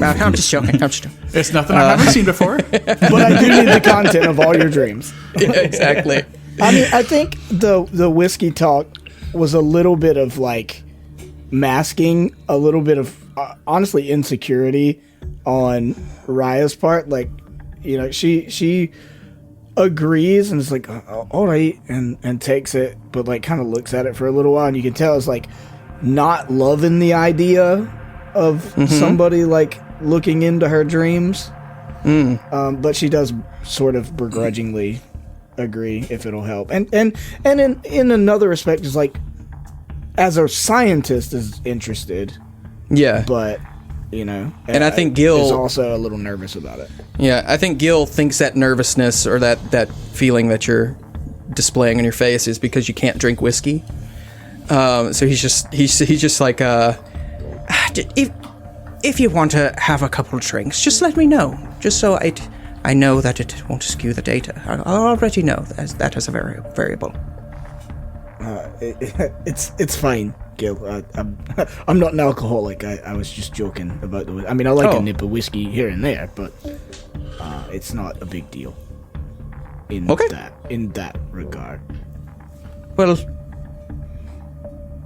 Speaker 5: I'm just joking.
Speaker 2: It's nothing I haven't seen before.
Speaker 3: But I do need the content of all your dreams.
Speaker 5: Yeah, exactly.
Speaker 3: I mean, I think the whiskey talk was a little bit of like masking a little bit of honestly insecurity on Raya's part. Like, she agrees and is like, all right, and takes it, but like kind of looks at it for a little while, and you can tell it's like not loving the idea of somebody like looking into her dreams. But she does sort of begrudgingly agree if it'll help, and in another respect is like, as a scientist is interested, but and
Speaker 5: I think Gil
Speaker 3: is also a little nervous about it.
Speaker 5: Yeah, I think Gil thinks that nervousness or that feeling that you're displaying on your face is because you can't drink whiskey. So he's just like, if you want to have a couple of drinks, just let me know, just so I know that it won't skew the data. I already know that as a variable.
Speaker 3: It's fine, Gil. I'm not an alcoholic. I was just joking about the. I mean, I like a nip of whiskey here and there, but it's not a big deal. In that regard.
Speaker 5: Well,
Speaker 3: it's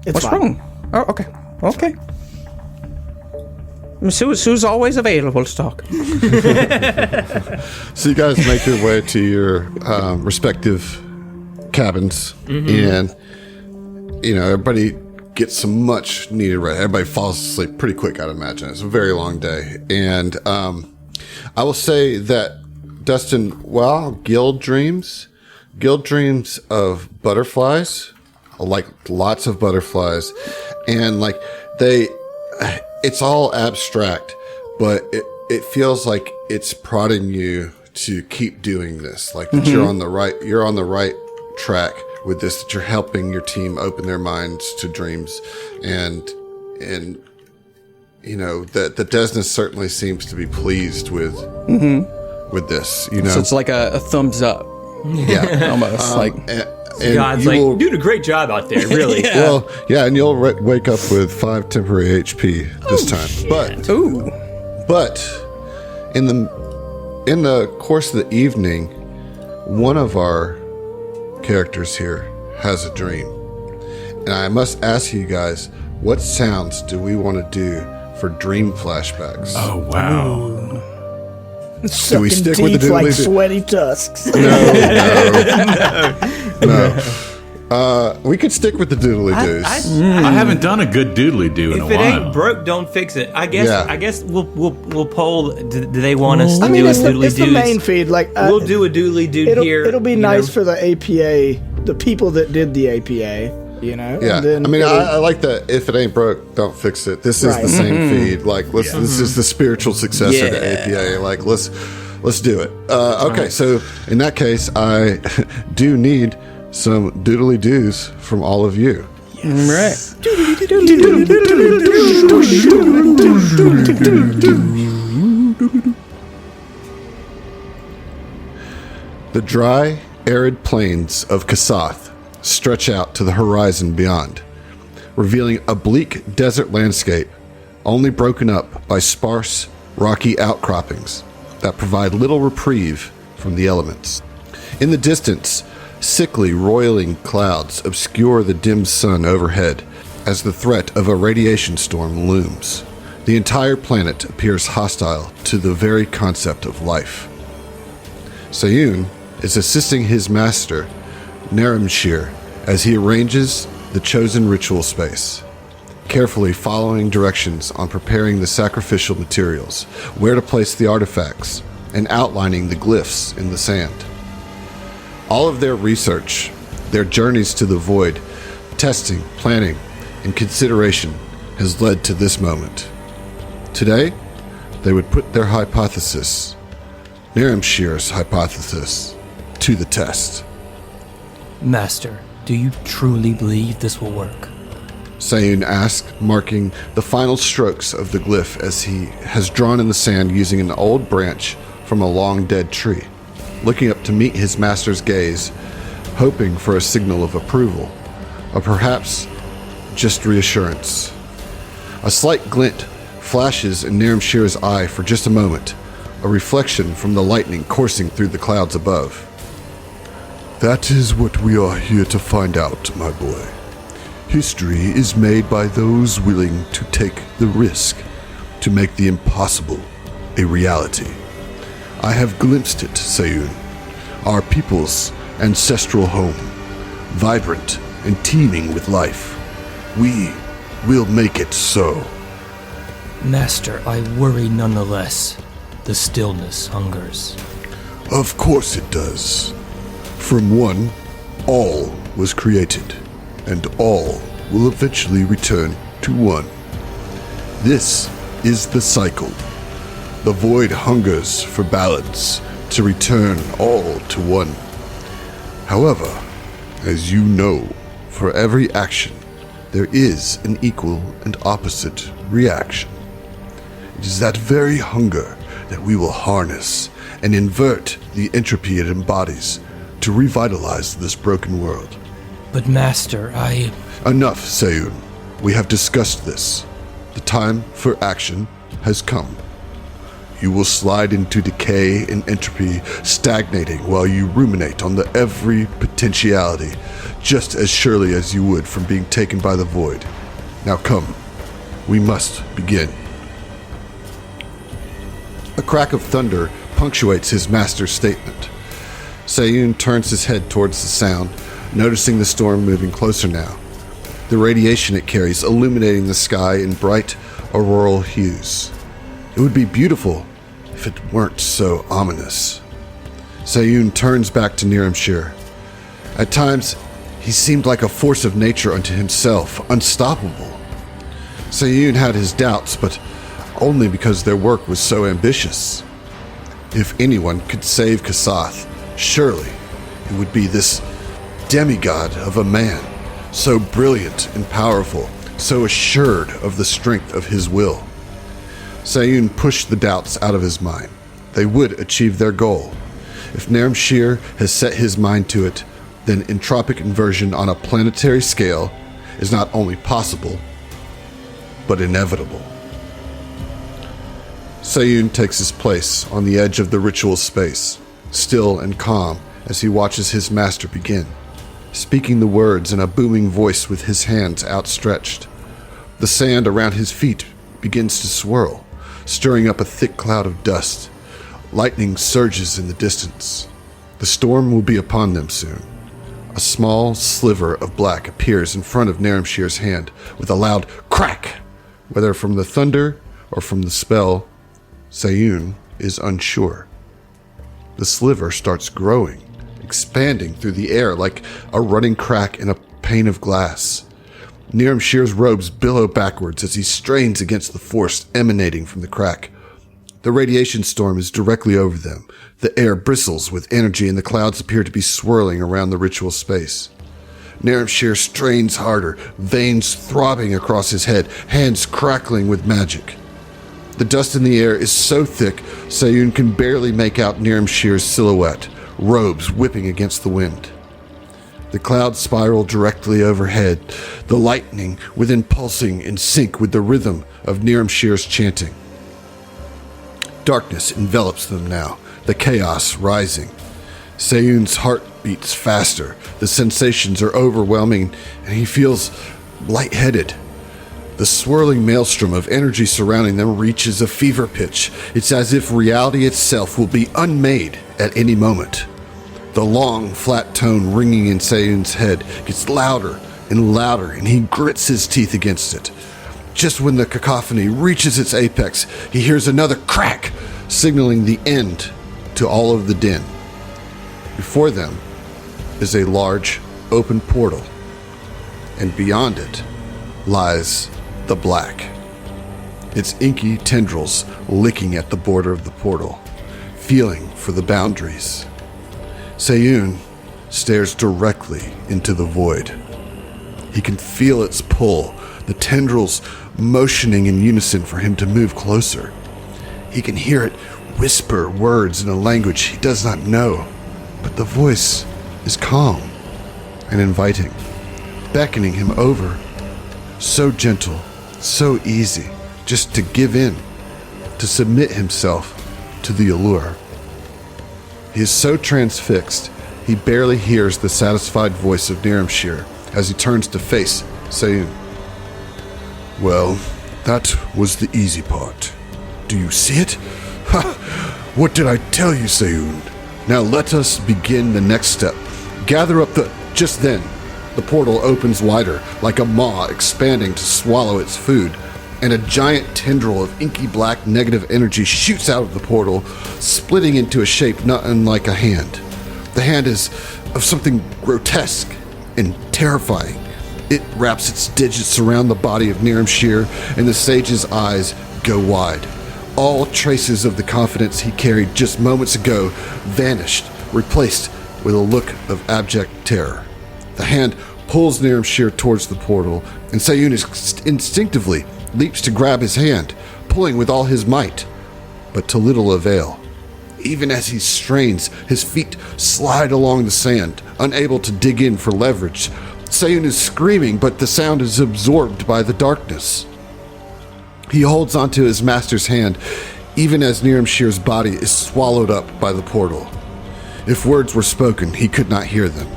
Speaker 5: what's
Speaker 3: fine.
Speaker 5: wrong? Oh, okay. Sue's always available to talk.
Speaker 1: So you guys make your way to your respective cabins, and everybody gets some much needed rest. Everybody falls asleep pretty quick, I'd imagine. It's a very long day, and I will say that Dustin, Gil dreams of butterflies, like lots of butterflies, and like it's all abstract, but it feels like it's prodding you to keep doing this. Like that you're on the right track with this, that you're helping your team open their minds to dreams, and you know that Desna certainly seems to be pleased with this. You know,
Speaker 5: So it's like a thumbs up,
Speaker 1: yeah,
Speaker 5: almost like.
Speaker 1: And
Speaker 4: God's
Speaker 1: you
Speaker 4: like,
Speaker 1: will-
Speaker 4: doing a great job out there, really.
Speaker 1: well, yeah, and you'll wake up with 5 temporary HP this time. But in the course of the evening, one of our characters here has a dream, and I must ask you guys, what sounds do we want to do for dream flashbacks?
Speaker 2: Oh, wow.
Speaker 3: Sucking
Speaker 1: we stick with the
Speaker 3: teeth like
Speaker 1: doodly-doo?
Speaker 3: sweaty tusks.
Speaker 1: No. We could stick with the doodly doos.
Speaker 2: I haven't done a good doodly do in a
Speaker 4: If it
Speaker 2: while.
Speaker 4: ain't broke, don't fix it. I guess.
Speaker 1: Yeah.
Speaker 4: I guess we'll poll. Do they want us to
Speaker 3: I mean,
Speaker 4: do a
Speaker 3: it's
Speaker 4: doodly
Speaker 3: the main feed. Like
Speaker 4: We'll do a doodly dude here.
Speaker 3: It'll be
Speaker 4: you
Speaker 3: nice
Speaker 4: know.
Speaker 3: for the APA, the people that did the APA. You know.
Speaker 1: Yeah,
Speaker 3: And then
Speaker 1: I mean,
Speaker 3: it'll-
Speaker 1: I like that. If it ain't broke, don't fix it. This is
Speaker 3: Right.
Speaker 1: the same feed. Like, this is the spiritual successor to
Speaker 5: Yeah.
Speaker 1: APA. Like, let's do it. Okay, so in that case, I do need some doodly doos from all of you.
Speaker 5: Right.
Speaker 1: The dry, arid plains of Kasath stretch out to the horizon beyond, revealing a bleak desert landscape only broken up by sparse, rocky outcroppings that provide little reprieve from the elements. In the distance, sickly, roiling clouds obscure the dim sun overhead as the threat of a radiation storm looms. The entire planet appears hostile to the very concept of life. Seiun is assisting his master, Naramshir, as he arranges the chosen ritual space, carefully following directions on preparing the sacrificial materials, where to place the artifacts, and outlining the glyphs in the sand. All of their research, their journeys to the void, testing, planning, and consideration has led to this moment. Today, they would put their hypothesis, Naramshir's hypothesis, to the test.
Speaker 6: Master, do you truly believe this will work?
Speaker 1: Seiun asked, marking the final strokes of the glyph as he has drawn in the sand using an old branch from a long dead tree, looking up to meet his master's gaze, hoping for a signal of approval, or perhaps just reassurance. A slight glint flashes in Naramshir's eye for just a moment, a reflection from the lightning coursing through the clouds above. That is what we are here to find out, my boy. History is made by those willing to take the risk to make the impossible a reality. I have glimpsed it, Seiun, our people's ancestral home, vibrant and teeming with life. We will make it so.
Speaker 6: Master, I worry nonetheless. The stillness hungers.
Speaker 1: Of course it does. From one, all was created, and all will eventually return to one. This is the cycle. The void hungers for balance to return all to one. However, as you know, for every action, there is an equal and opposite reaction. It is that very hunger that we will harness and invert the entropy it embodies to revitalize this broken world.
Speaker 6: But Master,
Speaker 1: Enough, Seiun. We have discussed this. The time for action has come. You will slide into decay and entropy, stagnating while you ruminate on the every potentiality, just as surely as you would from being taken by the void. Now come, we must begin. A crack of thunder punctuates his master's statement. Seiun turns his head towards the sound, noticing the storm moving closer now. The radiation it carries illuminating the sky in bright auroral hues. It would be beautiful if it weren't so ominous. Seiun turns back to Naramshir. At times, he seemed like a force of nature unto himself, unstoppable. Seiun had his doubts, but only because their work was so ambitious. If anyone could save Kasath, surely it would be this demigod of a man, so brilliant and powerful, so assured of the strength of his will. Seiun pushed the doubts out of his mind. They would achieve their goal. If Naram-Shir has set his mind to it, then entropic inversion on a planetary scale is not only possible, but inevitable. Seiun takes his place on the edge of the ritual space, still and calm as he watches his master begin, speaking the words in a booming voice with his hands outstretched. The sand around his feet begins to swirl, stirring up a thick cloud of dust. Lightning surges in the distance. The storm will be upon them soon. A small sliver of black appears in front of Naram-Shir's hand with a loud crack. Whether from the thunder or from the spell, Seiun is unsure. The sliver starts growing, expanding through the air like a running crack in a pane of glass. Naram-Shir's robes billow backwards as he strains against the force emanating from the crack. The radiation storm is directly over them. The air bristles with energy and the clouds appear to be swirling around the ritual space. Naram-Shir strains harder, veins throbbing across his head, hands crackling with magic. The dust in the air is so thick, Seiun can barely make out Naram-Shir's silhouette, robes whipping against the wind. The clouds spiral directly overhead, the lightning within pulsing in sync with the rhythm of Naram-Shir's chanting. Darkness envelops them now, the chaos rising. Seiun's heart beats faster, the sensations are overwhelming, and he feels lightheaded. The swirling maelstrom of energy surrounding them reaches a fever pitch. It's as if reality itself will be unmade at any moment. The long, flat tone ringing in Seiun's head gets louder and louder, and he grits his teeth against it. Just when the cacophony reaches its apex, he hears another crack, signaling the end to all of the din. Before them is a large, open portal, and beyond it lies the black, its inky tendrils licking at the border of the portal, feeling for the boundaries. Seiun stares directly into the void. He can feel its pull, the tendrils motioning in unison for him to move closer. He can hear it whisper words in a language he does not know, but the voice is calm and inviting, beckoning him over. So gentle, so easy, just to give in, to submit himself to the allure. He is so transfixed, he barely hears the satisfied voice of Naram-Shir as he turns to face Seiun. Well, that was the easy part. Do you see it? Ha! What did I tell you, Seiun? Now let us begin the next step. Gather up the... Just then, the portal opens wider, like a maw expanding to swallow its food, and a giant tendril of inky black negative energy shoots out of the portal, splitting into a shape not unlike a hand. The hand is of something grotesque and terrifying. It wraps its digits around the body of Naram-Shir, and the sage's eyes go wide. All traces of the confidence he carried just moments ago vanished, replaced with a look of abject terror. The hand pulls Naram-Shir towards the portal, and Seiun instinctively leaps to grab his hand, pulling with all his might, but to little avail. Even as he strains, his feet slide along the sand, unable to dig in for leverage. Seiun is screaming, but the sound is absorbed by the darkness. He holds onto his master's hand, even as Naram-Shir's body is swallowed up by the portal. If words were spoken, he could not hear them.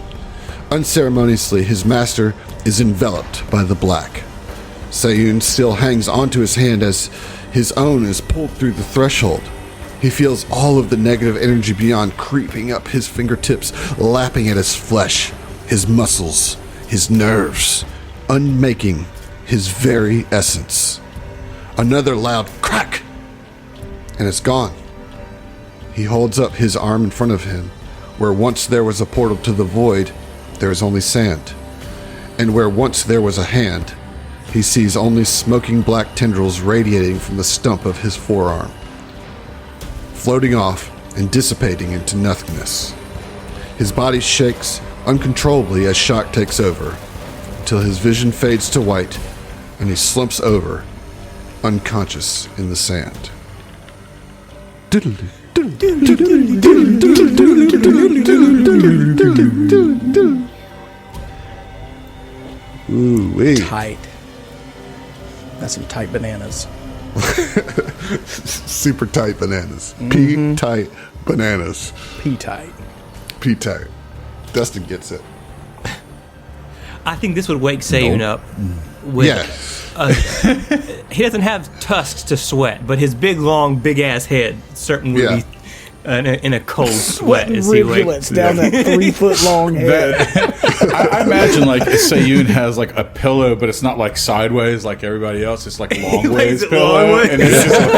Speaker 1: Unceremoniously, his master is enveloped by the black. Seiun still hangs onto his hand as his own is pulled through the threshold. He feels all of the negative energy beyond creeping up his fingertips, lapping at his flesh, his muscles, his nerves, unmaking his very essence. Another loud crack, and it's gone. He holds up his arm in front of him. Where once there was a portal to the void, there is only sand. And where once there was a hand, he sees only smoking black tendrils radiating from the stump of his forearm, floating off and dissipating into nothingness. His body shakes uncontrollably as shock takes over, until his vision fades to white and he slumps over, unconscious in the sand. Ooh-wee.
Speaker 5: Tight. That's some tight bananas.
Speaker 1: Super tight bananas. P-tight bananas.
Speaker 5: P-tight.
Speaker 1: P-tight. Dustin gets it.
Speaker 4: I think this would wake Seiun up. With, he doesn't have tusks to sweat, but his big, long, big-ass head certainly would be in a cold sweat as he wakes
Speaker 3: down that 3-foot-long head.
Speaker 2: I imagine like Seiun has like a pillow, but it's not like sideways like everybody else. It's like a long ways pillow, and it's just like,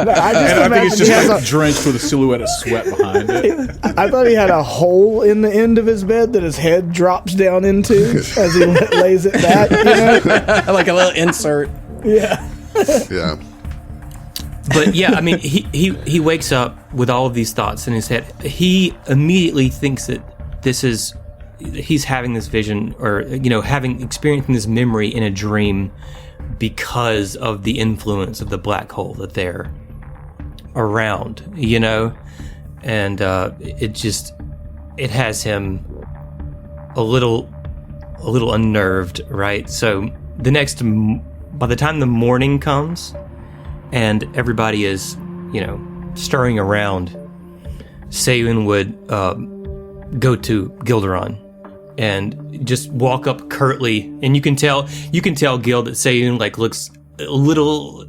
Speaker 2: I think it's just like drenched with a silhouette of sweat behind it.
Speaker 3: I thought he had a hole in the end of his bed that his head drops down into as he lays it back. You know?
Speaker 5: Like a little insert.
Speaker 3: Yeah.
Speaker 1: Yeah.
Speaker 4: But yeah, I mean, he wakes up with all of these thoughts in his head. He immediately thinks that he's having this vision, or experiencing this memory in a dream because of the influence of the black hole that they're around, and it has him a little unnerved, right? So by the time the morning comes and everybody is, stirring around, Seiun would go to Gilderon and just walk up curtly, and you can tell Gil that Seiun looks a little,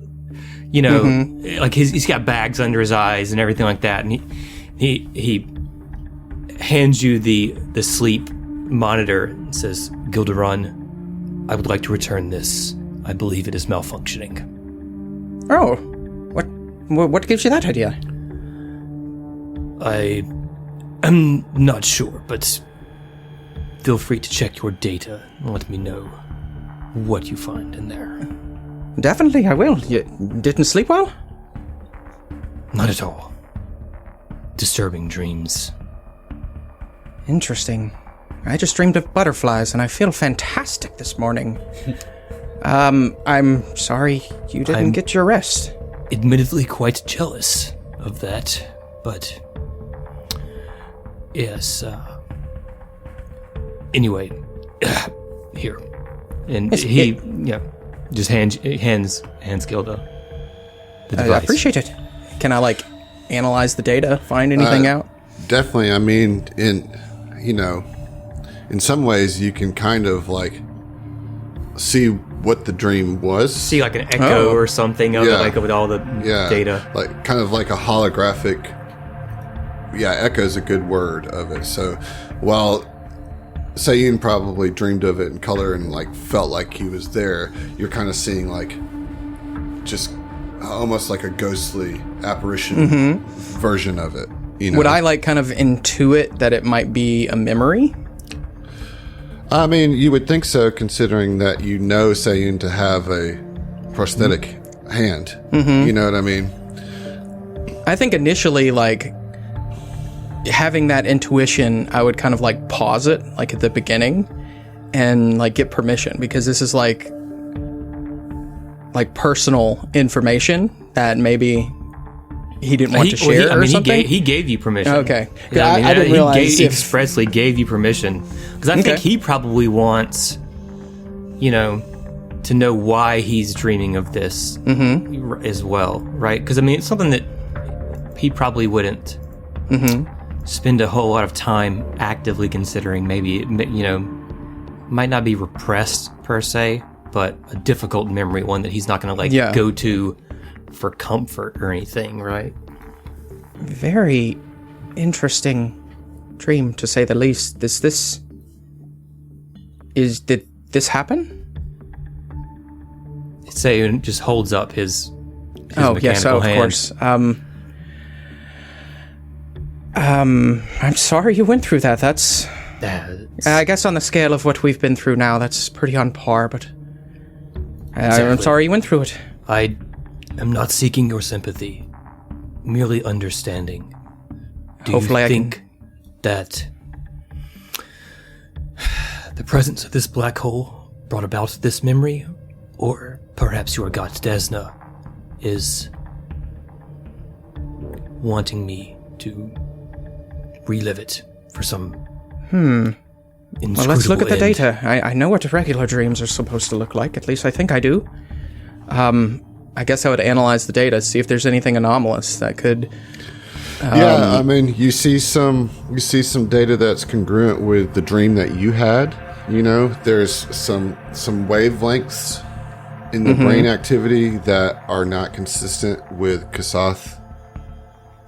Speaker 4: like he's got bags under his eyes and everything like that, and he hands you the sleep monitor and says, "Gilderon, I would like to return this. I believe it is malfunctioning."
Speaker 5: Oh, what gives you that idea?
Speaker 6: I am not sure, but feel free to check your data and let me know what you find in there.
Speaker 5: Definitely, I will. You didn't sleep well?
Speaker 6: Not at all. Disturbing dreams.
Speaker 5: Interesting. I just dreamed of butterflies and I feel fantastic this morning. I'm sorry you didn't get your rest.
Speaker 6: Admittedly quite jealous of that, but yes, anyway, here. And just hands Gilda the device.
Speaker 5: I appreciate it. Can I analyze the data, find anything out?
Speaker 1: Definitely. I mean, in some ways you can kind of see what the dream was.
Speaker 4: See an echo or something of it, with all the data.
Speaker 1: Kind of like a holographic. Yeah, echo is a good word of it. So while Seiun probably dreamed of it in color and felt like he was there, you're kind of seeing just almost like a ghostly apparition version of it.
Speaker 5: Would I kind of intuit that it might be a memory?
Speaker 1: I mean, you would think so, considering that Seiun to have a prosthetic hand. You know what I mean?
Speaker 5: I think initially, having that intuition, I would kind of pause it, at the beginning, and get permission, because this is personal information that maybe he didn't want to share or something.
Speaker 4: He gave you permission.
Speaker 5: Okay.
Speaker 4: I
Speaker 3: didn't realize
Speaker 4: he expressly gave you permission, because I think he probably wants, to know why he's dreaming of this as well, right? Because it's something that he probably wouldn't spend a whole lot of time actively considering. Maybe might not be repressed per se, but a difficult memory, one that he's not going to go to for comfort or anything, right?
Speaker 5: Very interesting dream, to say the least. Did this happen?
Speaker 4: Seiun just holds up his
Speaker 5: yes,
Speaker 4: mechanical
Speaker 5: of
Speaker 4: hand.
Speaker 5: course. I'm sorry you went through that. That's I guess on the scale of what we've been through now, that's pretty on par, but I'm sorry you went through it.
Speaker 6: I am not seeking your sympathy, merely understanding. Do
Speaker 5: Hopefully
Speaker 6: you think that the presence of this black hole brought about this memory? Or perhaps your god Desna is wanting me to relive it for some
Speaker 5: Well, let's look at the data. I know what regular dreams are supposed to look like. At least I think I do. I guess I would analyze the data, see if there's anything anomalous that could...
Speaker 1: I mean, you see some data that's congruent with the dream that you had. You know, there's some wavelengths in the brain activity that are not consistent with Kasath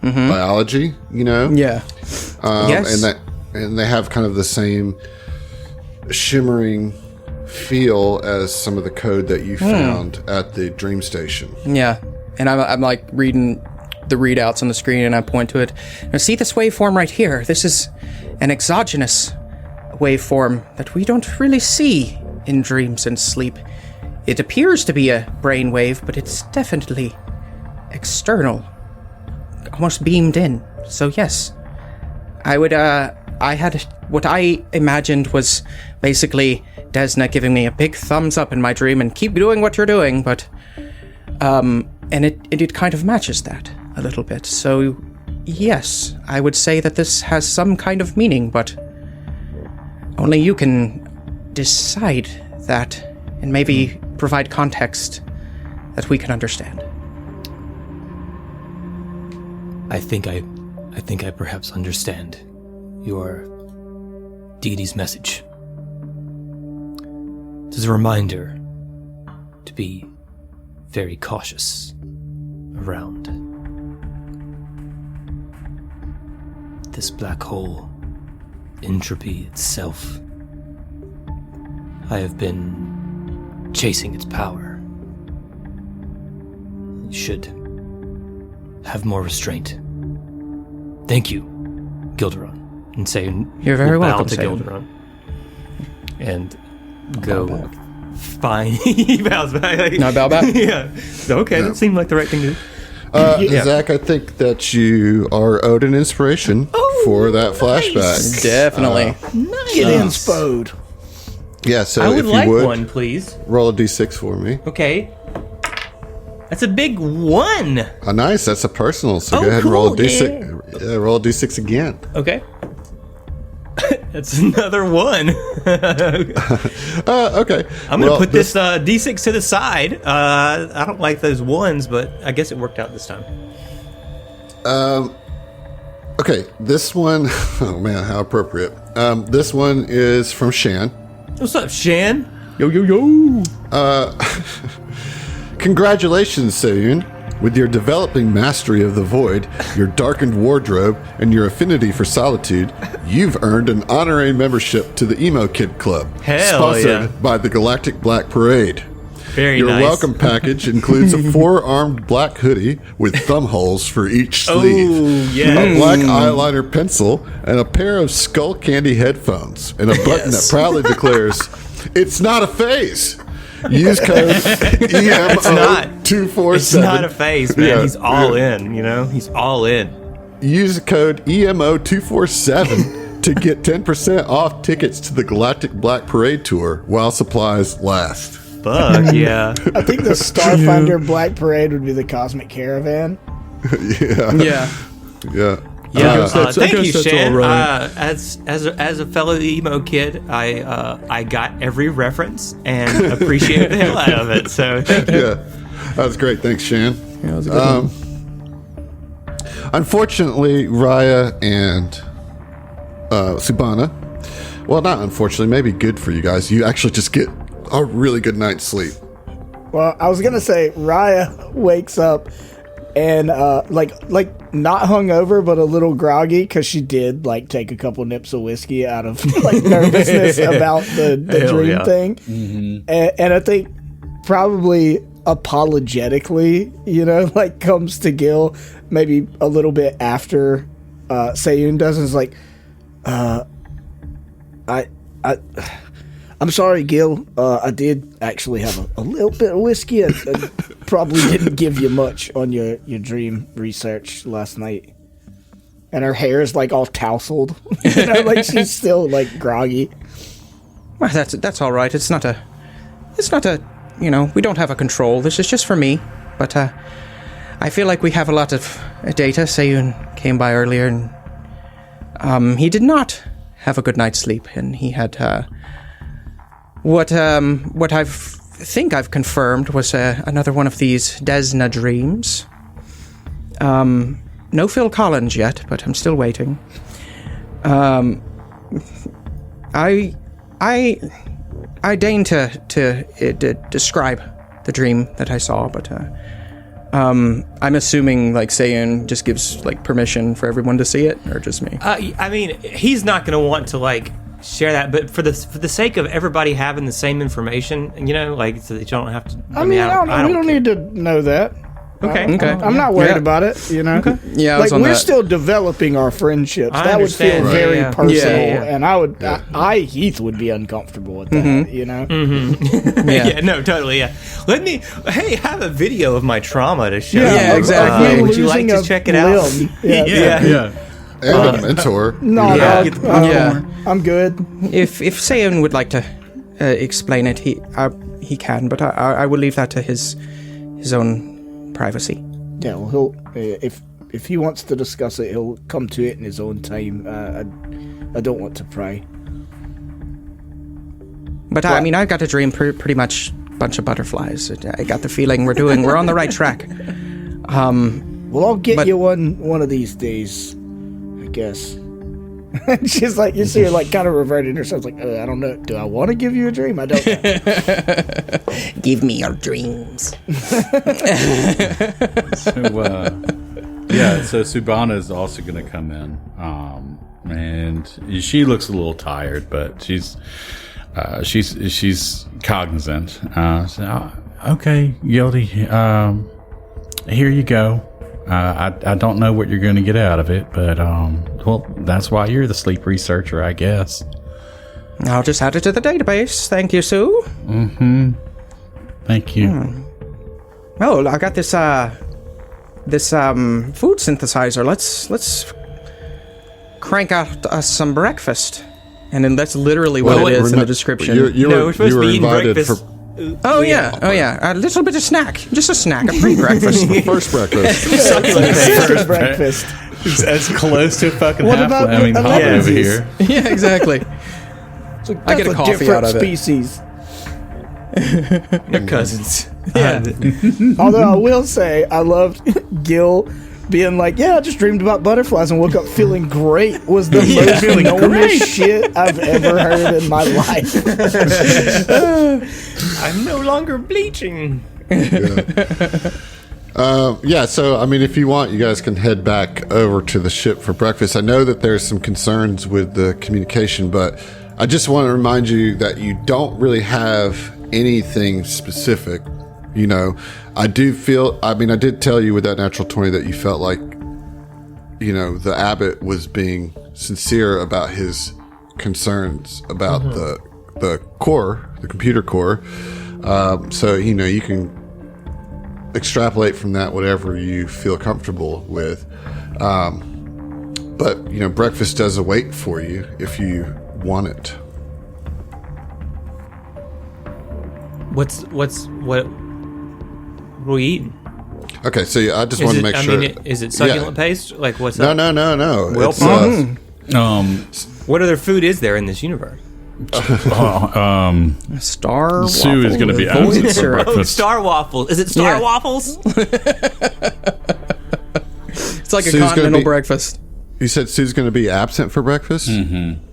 Speaker 1: biology. You know,
Speaker 5: Yes.
Speaker 1: and they have kind of the same shimmering feel as some of the code that you found at the dream station.
Speaker 5: Yeah, and I'm like reading the readouts on the screen, and I point to it. Now, see this waveform right here? This is an exogenous waveform that we don't really see in dreams and sleep. It appears to be a brain wave, but it's definitely external, almost beamed in. So yes, I had what I imagined was basically Desna giving me a big thumbs up in my dream and keep doing what you're doing, but and it kind of matches that a little bit. So yes, I would say that this has some kind of meaning, but only you can decide that and maybe provide context that we can understand.
Speaker 6: I think I perhaps understand your deity's message. It is a reminder to be very cautious around this black hole entropy itself. I have been chasing its power. You should have more restraint. Thank you, Gilderon. And Seiun,
Speaker 5: You're very welcome,
Speaker 6: bow to
Speaker 5: Seiun.
Speaker 6: Gilderon. And go fine. He bows back.
Speaker 5: No, I bow back?
Speaker 6: Yeah. Okay, that seemed like the right thing to do.
Speaker 1: Zach, I think that you are owed an inspiration for that flashback.
Speaker 5: Definitely.
Speaker 3: Get inspode.
Speaker 1: Yeah, so
Speaker 4: I would
Speaker 1: if you
Speaker 4: like
Speaker 1: would,
Speaker 4: one, please.
Speaker 1: roll a d6 for me.
Speaker 4: Okay. That's a big one.
Speaker 1: Oh, nice. That's a personal. So
Speaker 4: Oh,
Speaker 1: go ahead and roll a
Speaker 4: cool,
Speaker 1: d6. Yeah, roll a d6 again.
Speaker 4: Okay. That's another one.
Speaker 1: Okay.
Speaker 4: I'm going to put this D6 to the side. I don't like those ones, but I guess it worked out this time.
Speaker 1: Okay, this one. Oh man, how appropriate. This one is from Shan.
Speaker 4: What's up, Shan?
Speaker 5: Yo, yo, yo.
Speaker 1: Congratulations, Seiun. With your developing mastery of the void, your darkened wardrobe, and your affinity for solitude, you've earned an honorary membership to the Emo Kid Club,
Speaker 4: Hell
Speaker 1: sponsored
Speaker 4: yeah.
Speaker 1: by the Galactic Black Parade.
Speaker 4: Very
Speaker 1: Your
Speaker 4: nice.
Speaker 1: welcome package includes a 4-armed black hoodie with thumb holes for each sleeve,
Speaker 4: Oh, yeah.
Speaker 1: a black eyeliner pencil, and a pair of skull candy headphones, and a button that proudly declares, "It's not a phase." Use code EMO247.
Speaker 4: It's not a phase, man.
Speaker 1: Yeah,
Speaker 4: He's all in, you know? He's all in.
Speaker 1: Use code EMO247 to get 10% off tickets to the Galactic Black Parade Tour while supplies last.
Speaker 4: Fuck, yeah.
Speaker 3: I think the Starfinder Black Parade would be the Cosmic Caravan.
Speaker 1: Yeah.
Speaker 5: Yeah.
Speaker 1: Yeah.
Speaker 4: Yeah, thank
Speaker 5: guess
Speaker 4: you,
Speaker 5: that's
Speaker 4: Shan.
Speaker 5: all right.
Speaker 4: As a fellow emo kid, I got every reference and appreciated the hell out of it. So thank you.
Speaker 1: Yeah. That was great. Thanks, Shan.
Speaker 5: Yeah, that was a good one.
Speaker 1: Unfortunately, Raya and Subana, well, not unfortunately, maybe good for you guys, you actually just get a really good night's sleep.
Speaker 3: Well, I was gonna say Raya wakes up and like not hungover, but a little groggy because she did like take a couple nips of whiskey out of like nervousness about the dream
Speaker 4: yeah.
Speaker 3: thing, and I think probably apologetically, you know, like comes to Gil maybe a little bit after Seiun does, and is like, I'm sorry, Gil. I did actually have a little bit of whiskey. I probably didn't give you much on your dream research last night. And her hair is like all tousled. Like she's still like groggy.
Speaker 5: Well, that's all right. It's not a. We don't have a control. This is just for me. But I feel like we have a lot of data. Seiun came by earlier, and he did not have a good night's sleep, and he had what I think I've confirmed was another one of these Desna dreams. No Phil Collins yet, but I'm still waiting. I deign to describe the dream that I saw, but I'm assuming like Seiun just gives like permission for everyone to see it, or just me.
Speaker 4: I mean, he's not going to want to like share that, but for the sake of everybody having the same information, like so that you don't have to.
Speaker 3: We don't need to know that.
Speaker 4: Okay.
Speaker 3: I'm not worried about it, Okay.
Speaker 5: Yeah,
Speaker 3: like we're still developing our friendships. That would feel very personal, and I Heath would be uncomfortable with that,
Speaker 4: Mm-hmm. Yeah, no, totally, yeah. Hey, have a video of my trauma to show.
Speaker 5: Yeah, exactly.
Speaker 4: Would you like to check it out?
Speaker 3: Yeah.
Speaker 1: And a mentor.
Speaker 3: No, I'm good.
Speaker 5: If Seiun would like to explain it, he can, but I will leave that to his own privacy.
Speaker 3: Yeah, well, he'll if he wants to discuss it, he'll come to it in his own time. I don't want to pry.
Speaker 5: But I mean, I got a dream pretty much bunch of butterflies. I got the feeling we're on the right track.
Speaker 3: Well, I'll get you one of these days, I guess. She's like, you see her like kind of reverting herself, like, I don't know. Do I want to give you a dream? I don't know.
Speaker 5: Give me your dreams.
Speaker 2: So Subhana is also going to come in, and she looks a little tired, but she's cognizant. So, okay, Guilty. Here you go. I don't know what you're going to get out of it, but that's why you're the sleep researcher, I guess.
Speaker 5: I'll just add it to the database. Thank you, Sue.
Speaker 2: Mm-hmm. Thank you.
Speaker 5: Oh, I got this food synthesizer. Let's crank out some breakfast, and then that's literally what it is in the description.
Speaker 4: We're supposed to be eating breakfast.
Speaker 5: Oh yeah, a little bit of snack, just a snack, a pre-breakfast,
Speaker 1: first breakfast,
Speaker 3: second breakfast.
Speaker 2: It's as close to a fucking
Speaker 3: What about
Speaker 2: Hobbit over here.
Speaker 5: Yeah, exactly.
Speaker 3: Like,
Speaker 5: I get a coffee out of it.
Speaker 3: Species.
Speaker 4: They're cousins.
Speaker 5: Yeah.
Speaker 3: Although I will say, I loved Gil being like, I just dreamed about butterflies and woke up feeling great. Was the most enormous shit I've ever heard in my life.
Speaker 4: I'm no longer bleaching.
Speaker 1: So I mean, if you want, you guys can head back over to the ship for breakfast. I know that there's some concerns with the communication, but I just want to remind you that you don't really have anything specific. I did tell you with that natural 20 that you felt like, the abbot was being sincere about his concerns about the core, the computer core. So, you can extrapolate from that whatever you feel comfortable with. But, breakfast does await for you if you want it.
Speaker 4: What are we eating?
Speaker 1: Okay, so I just want to make sure.
Speaker 4: Is it succulent paste? Like what's
Speaker 1: No.
Speaker 4: Well,
Speaker 1: It's,
Speaker 4: what other food is there in this universe?
Speaker 5: Star
Speaker 2: Sue is going to be absent for breakfast.
Speaker 4: Star waffles. Is it star waffles?
Speaker 5: It's like a continental breakfast.
Speaker 1: You said Sue's going to be absent for breakfast?
Speaker 2: Mm-hmm.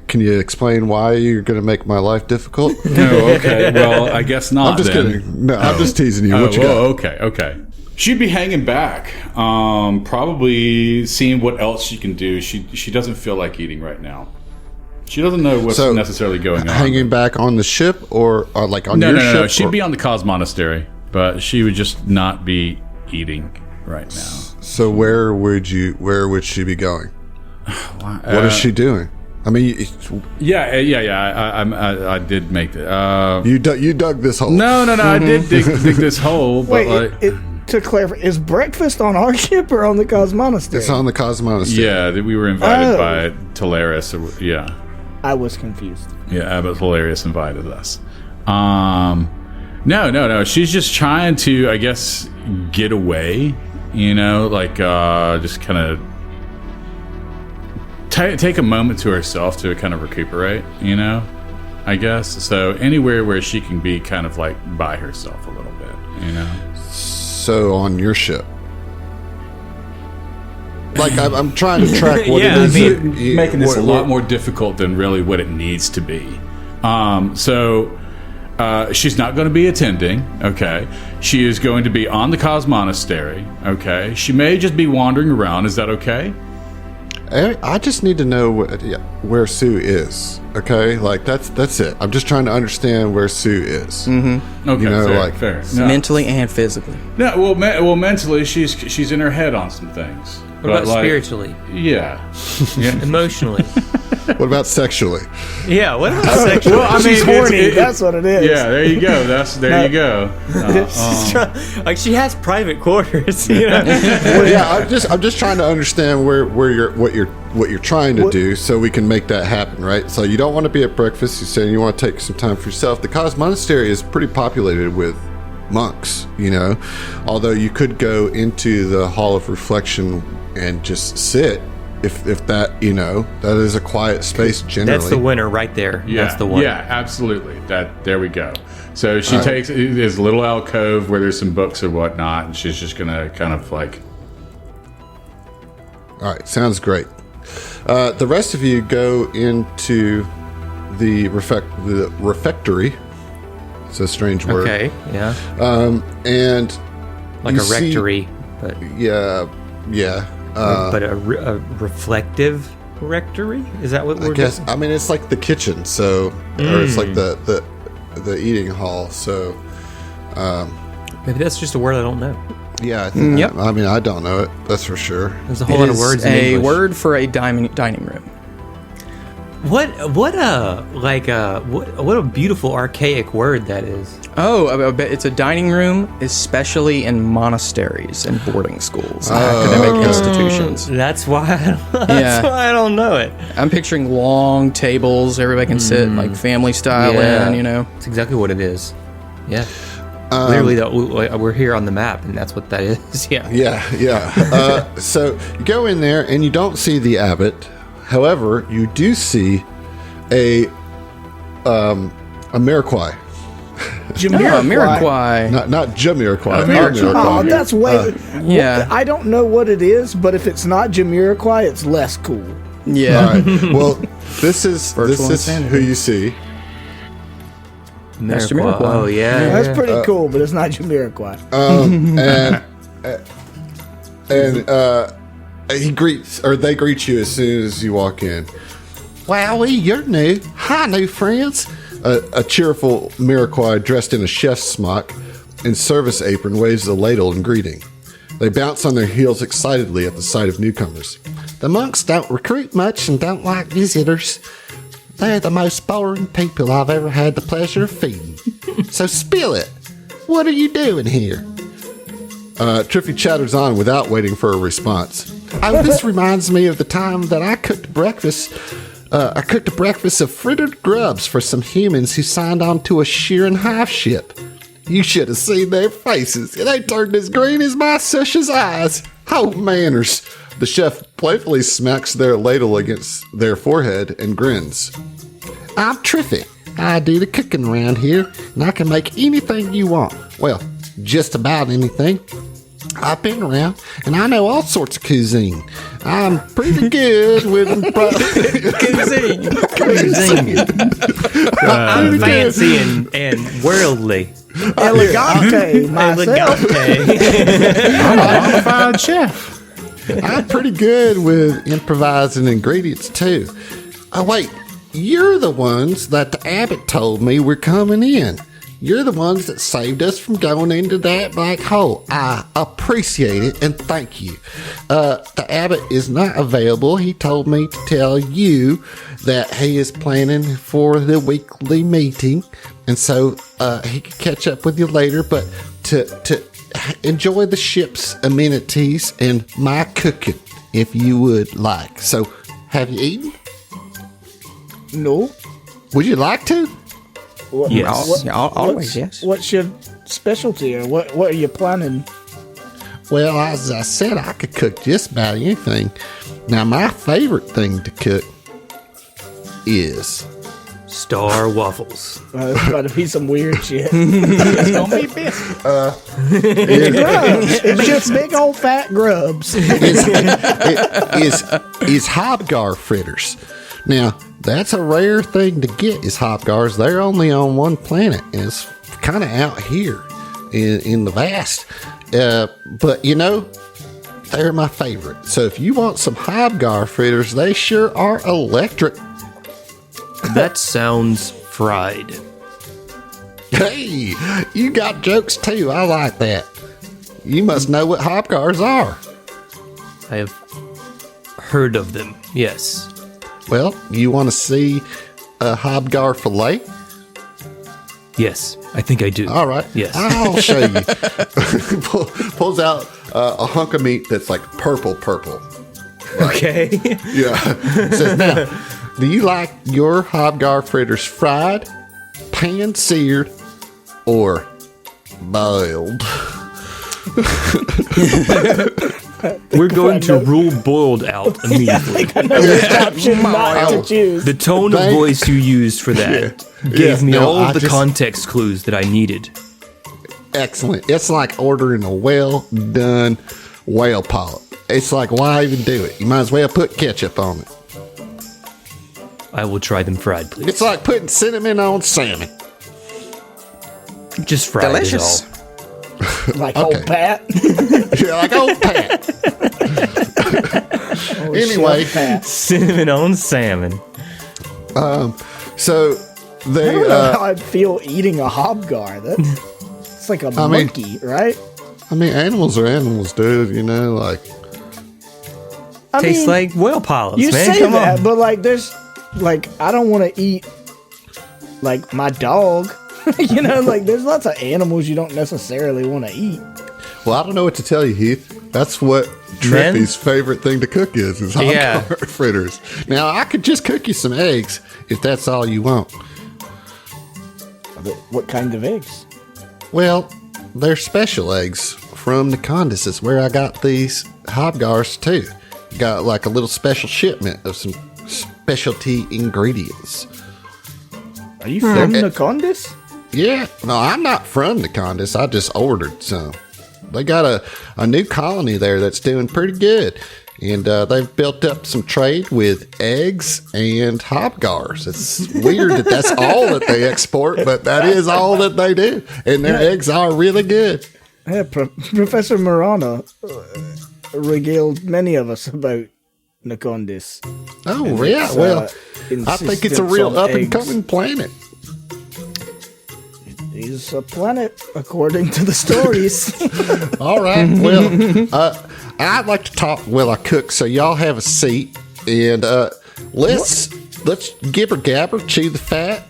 Speaker 1: Can you explain why you're going to make my life difficult?
Speaker 2: No, okay. Well, I guess not.
Speaker 1: I'm just kidding. No, I'm just teasing you. What you got?
Speaker 2: Okay. She'd be hanging back, probably seeing what else she can do. She doesn't feel like eating right now. She doesn't know what's necessarily going on.
Speaker 1: Hanging back on the ship or like on your ship?
Speaker 2: No. She'd be on the Cos Monastery, but she would just not be eating right now.
Speaker 1: So where would she be going? What is she doing? I mean,
Speaker 2: I did make that.
Speaker 1: you dug this hole.
Speaker 2: No, I did dig this hole. But
Speaker 3: Wait, to clarify, is breakfast on our ship or on the Cos Monastery?
Speaker 1: It's on the Cos Monastery.
Speaker 2: yeah, we were invited by Talaris. Yeah,
Speaker 3: I was confused.
Speaker 2: yeah, but Talaris invited us. No. She's just trying to, I guess, get away. You know, like just kind of take a moment to herself to kind of recuperate. You know, I guess. So anywhere where she can be kind of like by herself a little bit. You know.
Speaker 1: So on your ship. Like I'm trying to track what it is.
Speaker 2: Making this a lot more difficult than really what it needs to be. She's not going to be attending. Okay, she is going to be on the Cos Monastery. Okay, she may just be wandering around. Is that okay?
Speaker 1: I just need to know where Sue is. Okay, like that's it. I'm just trying to understand where Sue is.
Speaker 2: Mm-hmm. Okay,
Speaker 1: you know,
Speaker 2: fair.
Speaker 5: No. Mentally and physically.
Speaker 2: No, well, mentally, she's in her head on some things.
Speaker 4: What about spiritually?
Speaker 2: Yeah.
Speaker 4: Emotionally?
Speaker 1: What about sexually?
Speaker 4: Yeah, what about sexually?
Speaker 3: Well, I mean, she's horny. That's what it is.
Speaker 2: Yeah, there you go. You go.
Speaker 4: Like she has private quarters. You know?
Speaker 1: Well, yeah, I'm just trying to understand what you're trying to do, so we can make that happen, right? So you don't want to be at breakfast. You're saying you want to take some time for yourself. The Cos Monastery is pretty populated with monks, you know. Although you could go into the Hall of Reflection and just sit. If that, you know, that is a quiet space generally.
Speaker 4: That's the winner right there.
Speaker 2: Yeah,
Speaker 4: that's the one.
Speaker 2: Yeah, absolutely. There we go. So she takes this little alcove where there's some books and whatnot, and she's just gonna kind of like.
Speaker 1: All right, sounds great. The rest of you go into the refectory. It's a strange word.
Speaker 4: Okay. Yeah.
Speaker 1: And
Speaker 4: like a rectory, but
Speaker 1: yeah.
Speaker 4: But a reflective rectory? Is that what we're
Speaker 1: guess? I mean, it's like the kitchen, so or it's like the eating hall. So
Speaker 4: maybe that's just a word I don't know.
Speaker 1: Yeah, I think.
Speaker 5: Yep.
Speaker 1: I mean, I don't know it. That's for sure.
Speaker 4: There's a whole lot of words in English.
Speaker 5: A word for a dining room.
Speaker 4: What a beautiful archaic word that is.
Speaker 5: Oh, it's a dining room, especially in monasteries and boarding schools, academic institutions.
Speaker 4: That's why I don't know it.
Speaker 5: I'm picturing long tables, everybody can sit like family style in, you know.
Speaker 4: That's exactly what it is. Yeah. Literally, we're here on the map, and that's what that is. Yeah.
Speaker 1: Yeah. So you go in there, and you don't see the abbot. However, you do see a Jamiroquai.
Speaker 5: Jamiroquai.
Speaker 1: Not Jamiroquai.
Speaker 3: Oh, that's way.
Speaker 5: Yeah.
Speaker 3: I don't know what it is, but if it's not Jamiroquai, it's less cool.
Speaker 5: Yeah.
Speaker 1: All right. Well, this is who you see.
Speaker 5: That's Jamiroquai.
Speaker 4: Oh yeah.
Speaker 3: That's pretty cool, but it's not Jamiroquai.
Speaker 1: They greet you as soon as you walk in. Wowie, you're new. Hi, new friends. A cheerful Jamiroquai dressed in a chef's smock and service apron waves a ladle in greeting. They bounce on their heels excitedly at the sight of newcomers. The monks don't recruit much and don't like visitors. They're the most boring people I've ever had the pleasure of feeding. So spill it. What are you doing here? Triffy chatters on without waiting for a response. Oh, this reminds me of the time that I cooked breakfast. I cooked a breakfast of frittered grubs for some humans who signed on to a shearing hive ship. You should have seen their faces. They turned as green as my Susha's eyes. Oh, manners. The chef playfully smacks their ladle against their forehead and grins. I'm Triffy. I do the cooking around here, and I can make anything you want. Well, just about anything. I've been around, and I know all sorts of cuisine. I'm pretty good with
Speaker 4: cuisine. Fancy and worldly.
Speaker 3: Elegante, myself.
Speaker 2: I'm a bona fide chef.
Speaker 1: I'm pretty good with improvising ingredients, too. Oh, wait. You're the ones that the abbot told me were coming in. You're the ones that saved us from going into that black hole. I appreciate it and thank you. The abbot is not available. He told me to tell you that he is planning for the weekly meeting, and so he could catch up with you later. But to enjoy the ship's amenities and my cooking, if you would like. So, have you eaten?
Speaker 3: No.
Speaker 1: Would you like to?
Speaker 6: Yes.
Speaker 5: Always, yes.
Speaker 3: What's your specialty, or what are you planning?
Speaker 1: Well, as I said, I could cook just about anything. Now, my favorite thing to cook is...
Speaker 6: Star waffles.
Speaker 3: It's about to be some weird shit.
Speaker 2: It's gonna be biscuit.
Speaker 3: Grubs. It's just big old fat grubs.
Speaker 1: is hobgar fritters. Now, that's a rare thing to get, is hobgars. They're only on one planet, and it's kind of out here in the vast. But, you know, they're my favorite. So if you want some hobgar fritters, they sure are electric.
Speaker 6: That sounds fried.
Speaker 1: Hey, you got jokes too. I like that. You must know what hobgars are.
Speaker 6: I have heard of them, yes.
Speaker 1: Well, you want to see a hobgar fillet?
Speaker 6: Yes, I think I do.
Speaker 1: All right.
Speaker 6: Yes.
Speaker 1: I'll show you. Pulls out a hunk of meat that's like purple.
Speaker 6: Okay.
Speaker 1: Yeah. Says, now, do you like your hobgar fritters fried, pan-seared, or boiled?
Speaker 6: We're going to rule boiled out immediately.
Speaker 3: Which option not to choose?
Speaker 6: The tone of voice you used for that gave me all of the context clues that I needed.
Speaker 1: Excellent. It's like ordering a well-done whale polyp. It's like, why even do it? You might as well put ketchup on it.
Speaker 6: I will try them fried, please.
Speaker 1: It's like putting cinnamon on salmon.
Speaker 6: Just fried
Speaker 5: Delicious.
Speaker 6: is all.
Speaker 3: Like old Pat.
Speaker 1: Yeah, like old Pat. Anyway,
Speaker 3: Pat.
Speaker 6: Cinnamon on salmon.
Speaker 1: so
Speaker 3: I
Speaker 1: they
Speaker 3: don't know how I'd feel eating a hobgar. It's like a monkey, right?
Speaker 1: I mean, animals are animals, dude. You know, like
Speaker 3: I
Speaker 6: Tastes
Speaker 3: mean,
Speaker 6: like whale polyps,
Speaker 3: you
Speaker 6: man.
Speaker 3: say
Speaker 6: Come
Speaker 3: that,
Speaker 6: on.
Speaker 3: but like, there's like, I don't want to eat like my dog. You know, like there's lots of animals you don't necessarily want to eat.
Speaker 1: well, I don't know what to tell you, Heath. That's what Trippy's favorite thing to cook is hobgar fritters. Now, I could just cook you some eggs if that's all you want.
Speaker 3: What kind of eggs?
Speaker 1: Well, they're special eggs from the Condesses, where I got these hobgars too. Got like a little special shipment of some specialty ingredients.
Speaker 3: Are you from Nacondas?
Speaker 1: Yeah, no, I'm not from the Condess. I just ordered some. They got a new colony there that's doing pretty good. And they've built up some trade with eggs and hobgars. It's weird that that's all that they export, but that is all that they do. And their eggs are really good.
Speaker 3: Yeah, Professor Marana regaled many of us about Nacondas.
Speaker 1: Oh, yeah. Well, I think it's a real up-and-coming planet.
Speaker 3: He's a planet, according to the stories.
Speaker 1: All right. Well, I'd like to talk while I cook, so y'all have a seat, and let's gibber gabber, chew the fat,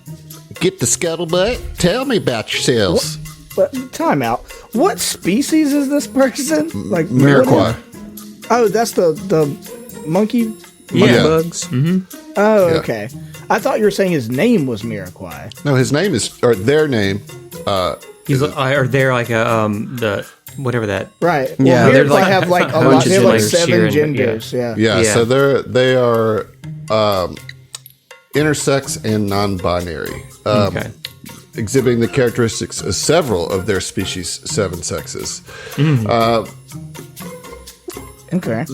Speaker 1: get the scuttlebutt. Tell me about yourselves.
Speaker 3: But time out. What species is this person? Like
Speaker 1: Miraquai.
Speaker 3: Oh, that's the monkey.
Speaker 1: Yeah.
Speaker 5: Bugs.
Speaker 3: Oh, okay. I thought you were saying his name was Miraquai.
Speaker 1: No, his name is, or their name.
Speaker 6: He's or they're like the whatever that.
Speaker 3: Right.
Speaker 5: Yeah,
Speaker 3: Well,
Speaker 5: they're
Speaker 3: Miraquai
Speaker 5: like
Speaker 3: have like a lot.
Speaker 6: bunches
Speaker 3: They have
Speaker 6: of,
Speaker 3: like
Speaker 6: like,
Speaker 3: 7
Speaker 6: sheer and-
Speaker 3: genders. Yeah.
Speaker 1: Yeah,
Speaker 6: Yeah.
Speaker 1: so they are intersex and non-binary,
Speaker 6: Okay.
Speaker 1: exhibiting the characteristics of several of their species' 7 sexes.
Speaker 3: Okay.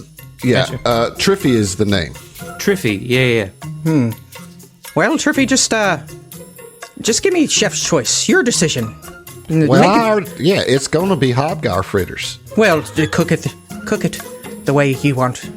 Speaker 1: Yeah, Triffy is the name.
Speaker 6: Triffy, yeah.
Speaker 5: Well, Triffy, just give me chef's choice. Your decision.
Speaker 1: Well, it's going to be hobgar fritters.
Speaker 5: Well, cook it the way you want to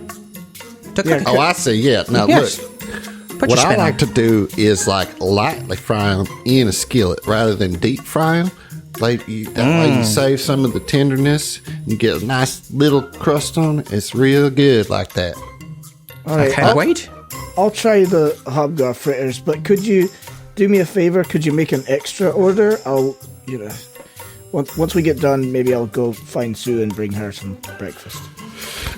Speaker 5: cook it.
Speaker 1: Oh, I see. Yeah. Now
Speaker 5: Yes.
Speaker 1: look,
Speaker 5: Put
Speaker 1: what
Speaker 5: your
Speaker 1: I
Speaker 5: spin
Speaker 1: like
Speaker 5: on
Speaker 1: to do is like lightly fry them in a skillet rather than deep fry them. That way you save some of the tenderness. You get a nice little crust on it. It's real good like that.
Speaker 3: All right,
Speaker 5: I can't wait.
Speaker 3: I'll try the hobgoblin fritters, but could you do me a favor? Could you make an extra order? Once we get done, maybe I'll go find Sue and bring her some breakfast.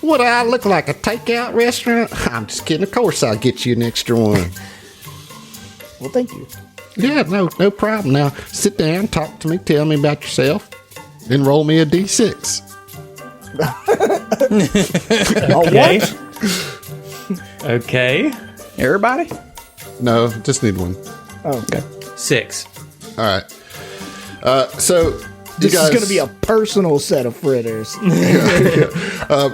Speaker 1: What, I look like a takeout restaurant? I'm just kidding. Of course I'll get you an extra one.
Speaker 3: Well, thank you.
Speaker 1: Yeah, no problem. Now, sit down, talk to me, tell me about yourself, then roll me a D6.
Speaker 6: Okay.
Speaker 3: What?
Speaker 6: Okay.
Speaker 5: Everybody?
Speaker 1: No, just need one.
Speaker 3: Oh, okay.
Speaker 4: 6.
Speaker 1: All right. So,
Speaker 3: This
Speaker 1: you guys,
Speaker 3: is going to be a personal set of fritters.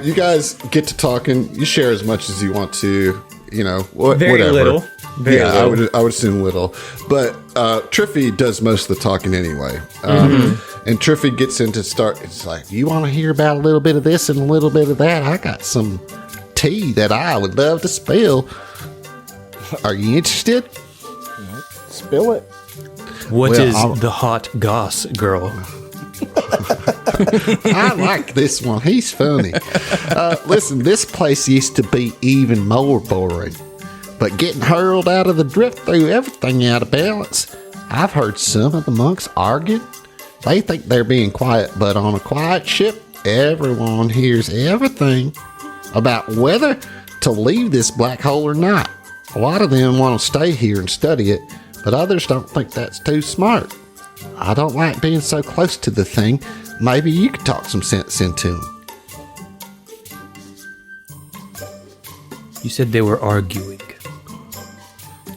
Speaker 1: you guys get to talking. You share as much as you want to.
Speaker 4: Very
Speaker 1: whatever.
Speaker 4: little. Very little.
Speaker 1: I would assume little. But Triffy does most of the talking anyway. And Triffy gets into it's like, you want to hear about a little bit of this and a little bit of that? I got some tea that I would love to spill. Are you interested?
Speaker 3: Spill it.
Speaker 6: What
Speaker 1: Well,
Speaker 6: is
Speaker 1: I'll-
Speaker 6: the hot goss, girl?
Speaker 1: I like this one. He's funny. Listen, this place used to be even more boring. But getting hurled out of the drift threw everything out of balance. I've heard some of the monks arguing. They think they're being quiet, but on a quiet ship, everyone hears everything about whether to leave this black hole or not. A lot of them want to stay here and study it, but others don't think that's too smart. I don't like being so close to the thing. Maybe you could talk some sense into them.
Speaker 6: You said they were arguing.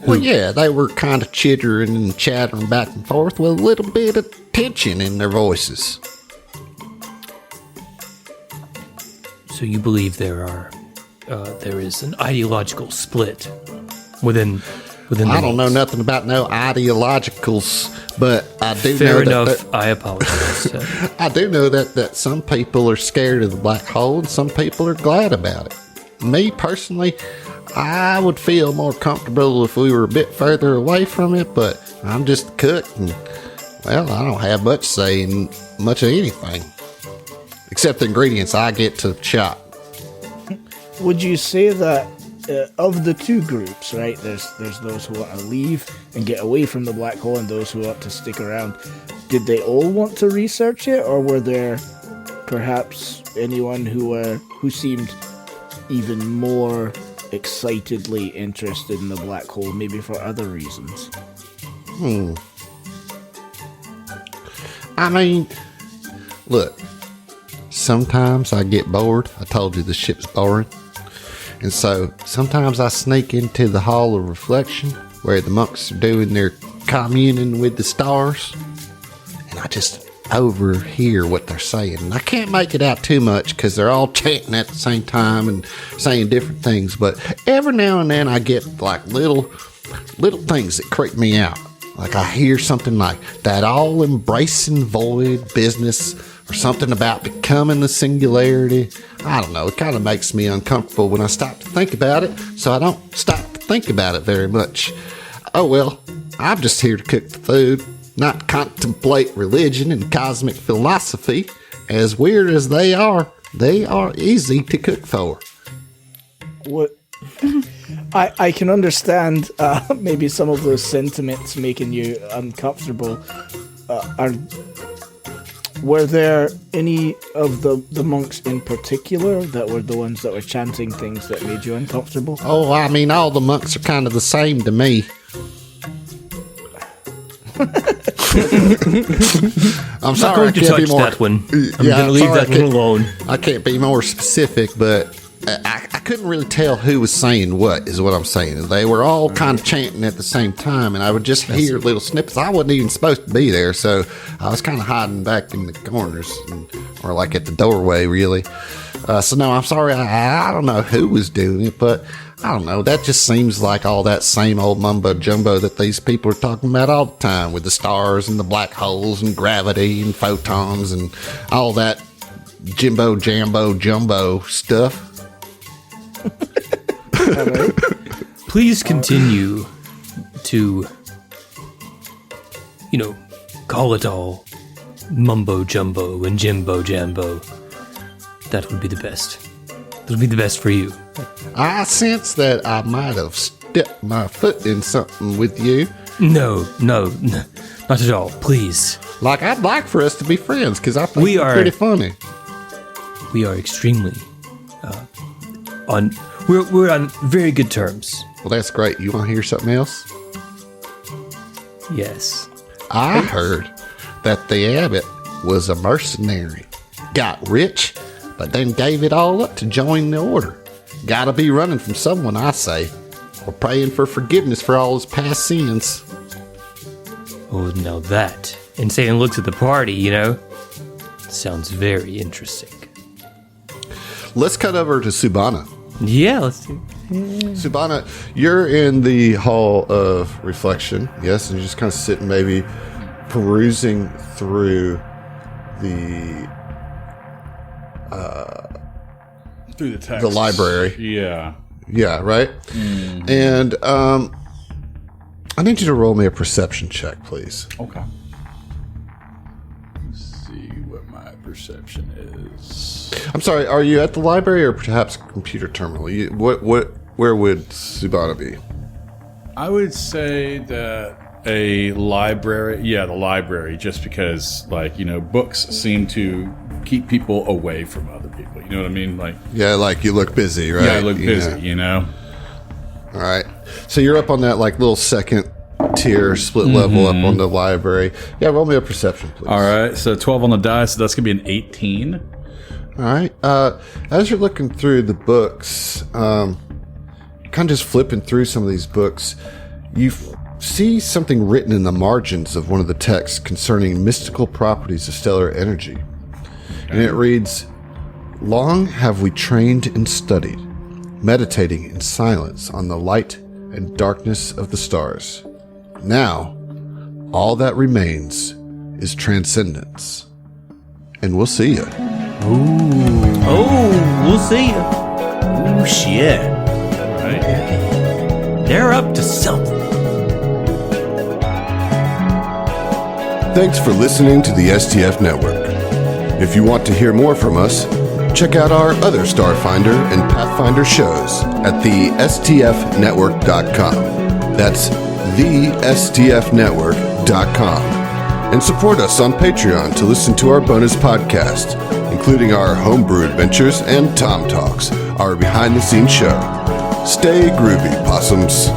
Speaker 1: Well, yeah, they were kind of chittering and chattering back and forth with a little bit of tension in their voices.
Speaker 6: So you believe there is an ideological split within the
Speaker 1: I don't know
Speaker 6: monks.
Speaker 1: nothing about no ideologicals, but I do
Speaker 6: Fair
Speaker 1: know
Speaker 6: enough. I apologize.
Speaker 1: I do know that some people are scared of the black hole and some people are glad about it. Me personally, I would feel more comfortable if we were a bit further away from it, but I'm just a cook and, well, I don't have much say in much of anything. Except the ingredients I get to chop.
Speaker 3: Would you say that of the two groups, right? There's those who want to leave and get away from the black hole, and those who want to stick around. Did they all want to research it, or were there perhaps anyone who seemed even more excitedly interested in the black hole, maybe for other reasons?
Speaker 1: I mean, look, sometimes I get bored. I told you the ship's boring. And so sometimes I sneak into the Hall of Reflection where the monks are doing their communing with the stars. And I just overhear what they're saying. And I can't make it out too much because they're all chanting at the same time and saying different things. But every now and then I get like little things that creep me out. Like I hear something like that all embracing void business, or something about becoming the singularity. I don't know. It kind of makes me uncomfortable when I stop to think about it, so I don't stop to think about it very much. Oh well, I'm just here to cook the food, not contemplate religion and cosmic philosophy. As weird as they are easy to cook for.
Speaker 3: What? I can understand maybe some of those sentiments making you uncomfortable. Were there any of the monks in particular that were the ones that were chanting things that made you uncomfortable?
Speaker 1: Oh, I mean, all the monks are kind of the same to me. I'm sorry, I
Speaker 6: going to
Speaker 1: can't be
Speaker 6: touch
Speaker 1: more.
Speaker 6: that one. I'm
Speaker 1: Yeah,
Speaker 6: going to leave
Speaker 1: sorry,
Speaker 6: that one alone.
Speaker 1: I can't be more specific, but I couldn't really tell who was saying what, is what I'm saying. They were all kind of chanting at the same time, and I would just hear little snippets. I wasn't even supposed to be there, so I was kind of hiding back in the corners, or like at the doorway, really. So, no, I'm sorry. I don't know who was doing it, but I don't know. That just seems like all that same old mumbo-jumbo that these people are talking about all the time, with the stars and the black holes and gravity and photons and all that jimbo-jambo-jumbo stuff.
Speaker 3: All right.
Speaker 6: please continue to, call it all mumbo jumbo and jimbo jambo. That would be the best. That would be the best for you.
Speaker 1: I sense that I might have stepped my foot in something with you.
Speaker 6: No, not at all. Please.
Speaker 1: Like, I'd like for us to be friends, because I think you're pretty funny.
Speaker 6: We are extremely we're on very good terms.
Speaker 1: Well, that's great. You want to hear something else?
Speaker 6: Yes.
Speaker 1: I heard that the abbot was a mercenary. Got rich, but then gave it all up to join the order. Gotta be running from someone, I say. Or praying for forgiveness for all his past sins.
Speaker 6: Oh, now that. And Seiun looks at the party, sounds very interesting.
Speaker 1: Let's cut over to Subana.
Speaker 6: Yeah, let's do it.
Speaker 1: Subana, you're in the Hall of Reflection, yes, and you're just kind of sitting, maybe perusing through the
Speaker 2: text.
Speaker 1: The library.
Speaker 2: Yeah.
Speaker 1: Yeah, right? Mm. And I need you to roll me a perception check, please.
Speaker 2: Okay. Let's see what my perception is.
Speaker 1: I'm sorry, are you at the library or perhaps computer terminal? Where would Subana be?
Speaker 2: I would say that a library, the library, just because, books seem to keep people away from other people. You know what I mean?
Speaker 1: Like you look busy, right?
Speaker 2: Yeah, I look busy,
Speaker 1: All right. So you're up on that, little second tier split level up on the library. Yeah, roll me a perception, please.
Speaker 2: All right. So 12 on the die, so that's going to be an 18.
Speaker 1: All right. As you're looking through the books, kind of just flipping through some of these books, you see something written in the margins of one of the texts concerning mystical properties of stellar energy. And it reads, "Long have we trained and studied, meditating in silence on the light and darkness of the stars. Now, all that remains is transcendence. And we'll see you."
Speaker 6: Oh, we'll see you.
Speaker 4: Oh, shit.
Speaker 2: Right?
Speaker 4: They're up to something.
Speaker 1: Thanks for listening to the STF Network. If you want to hear more from us, check out our other Starfinder and Pathfinder shows at the STFnetwork.com. That's the STFnetwork.com. And support us on Patreon to listen to our bonus podcast, including our homebrew adventures and Tom Talks, our behind-the-scenes show. Stay groovy, possums.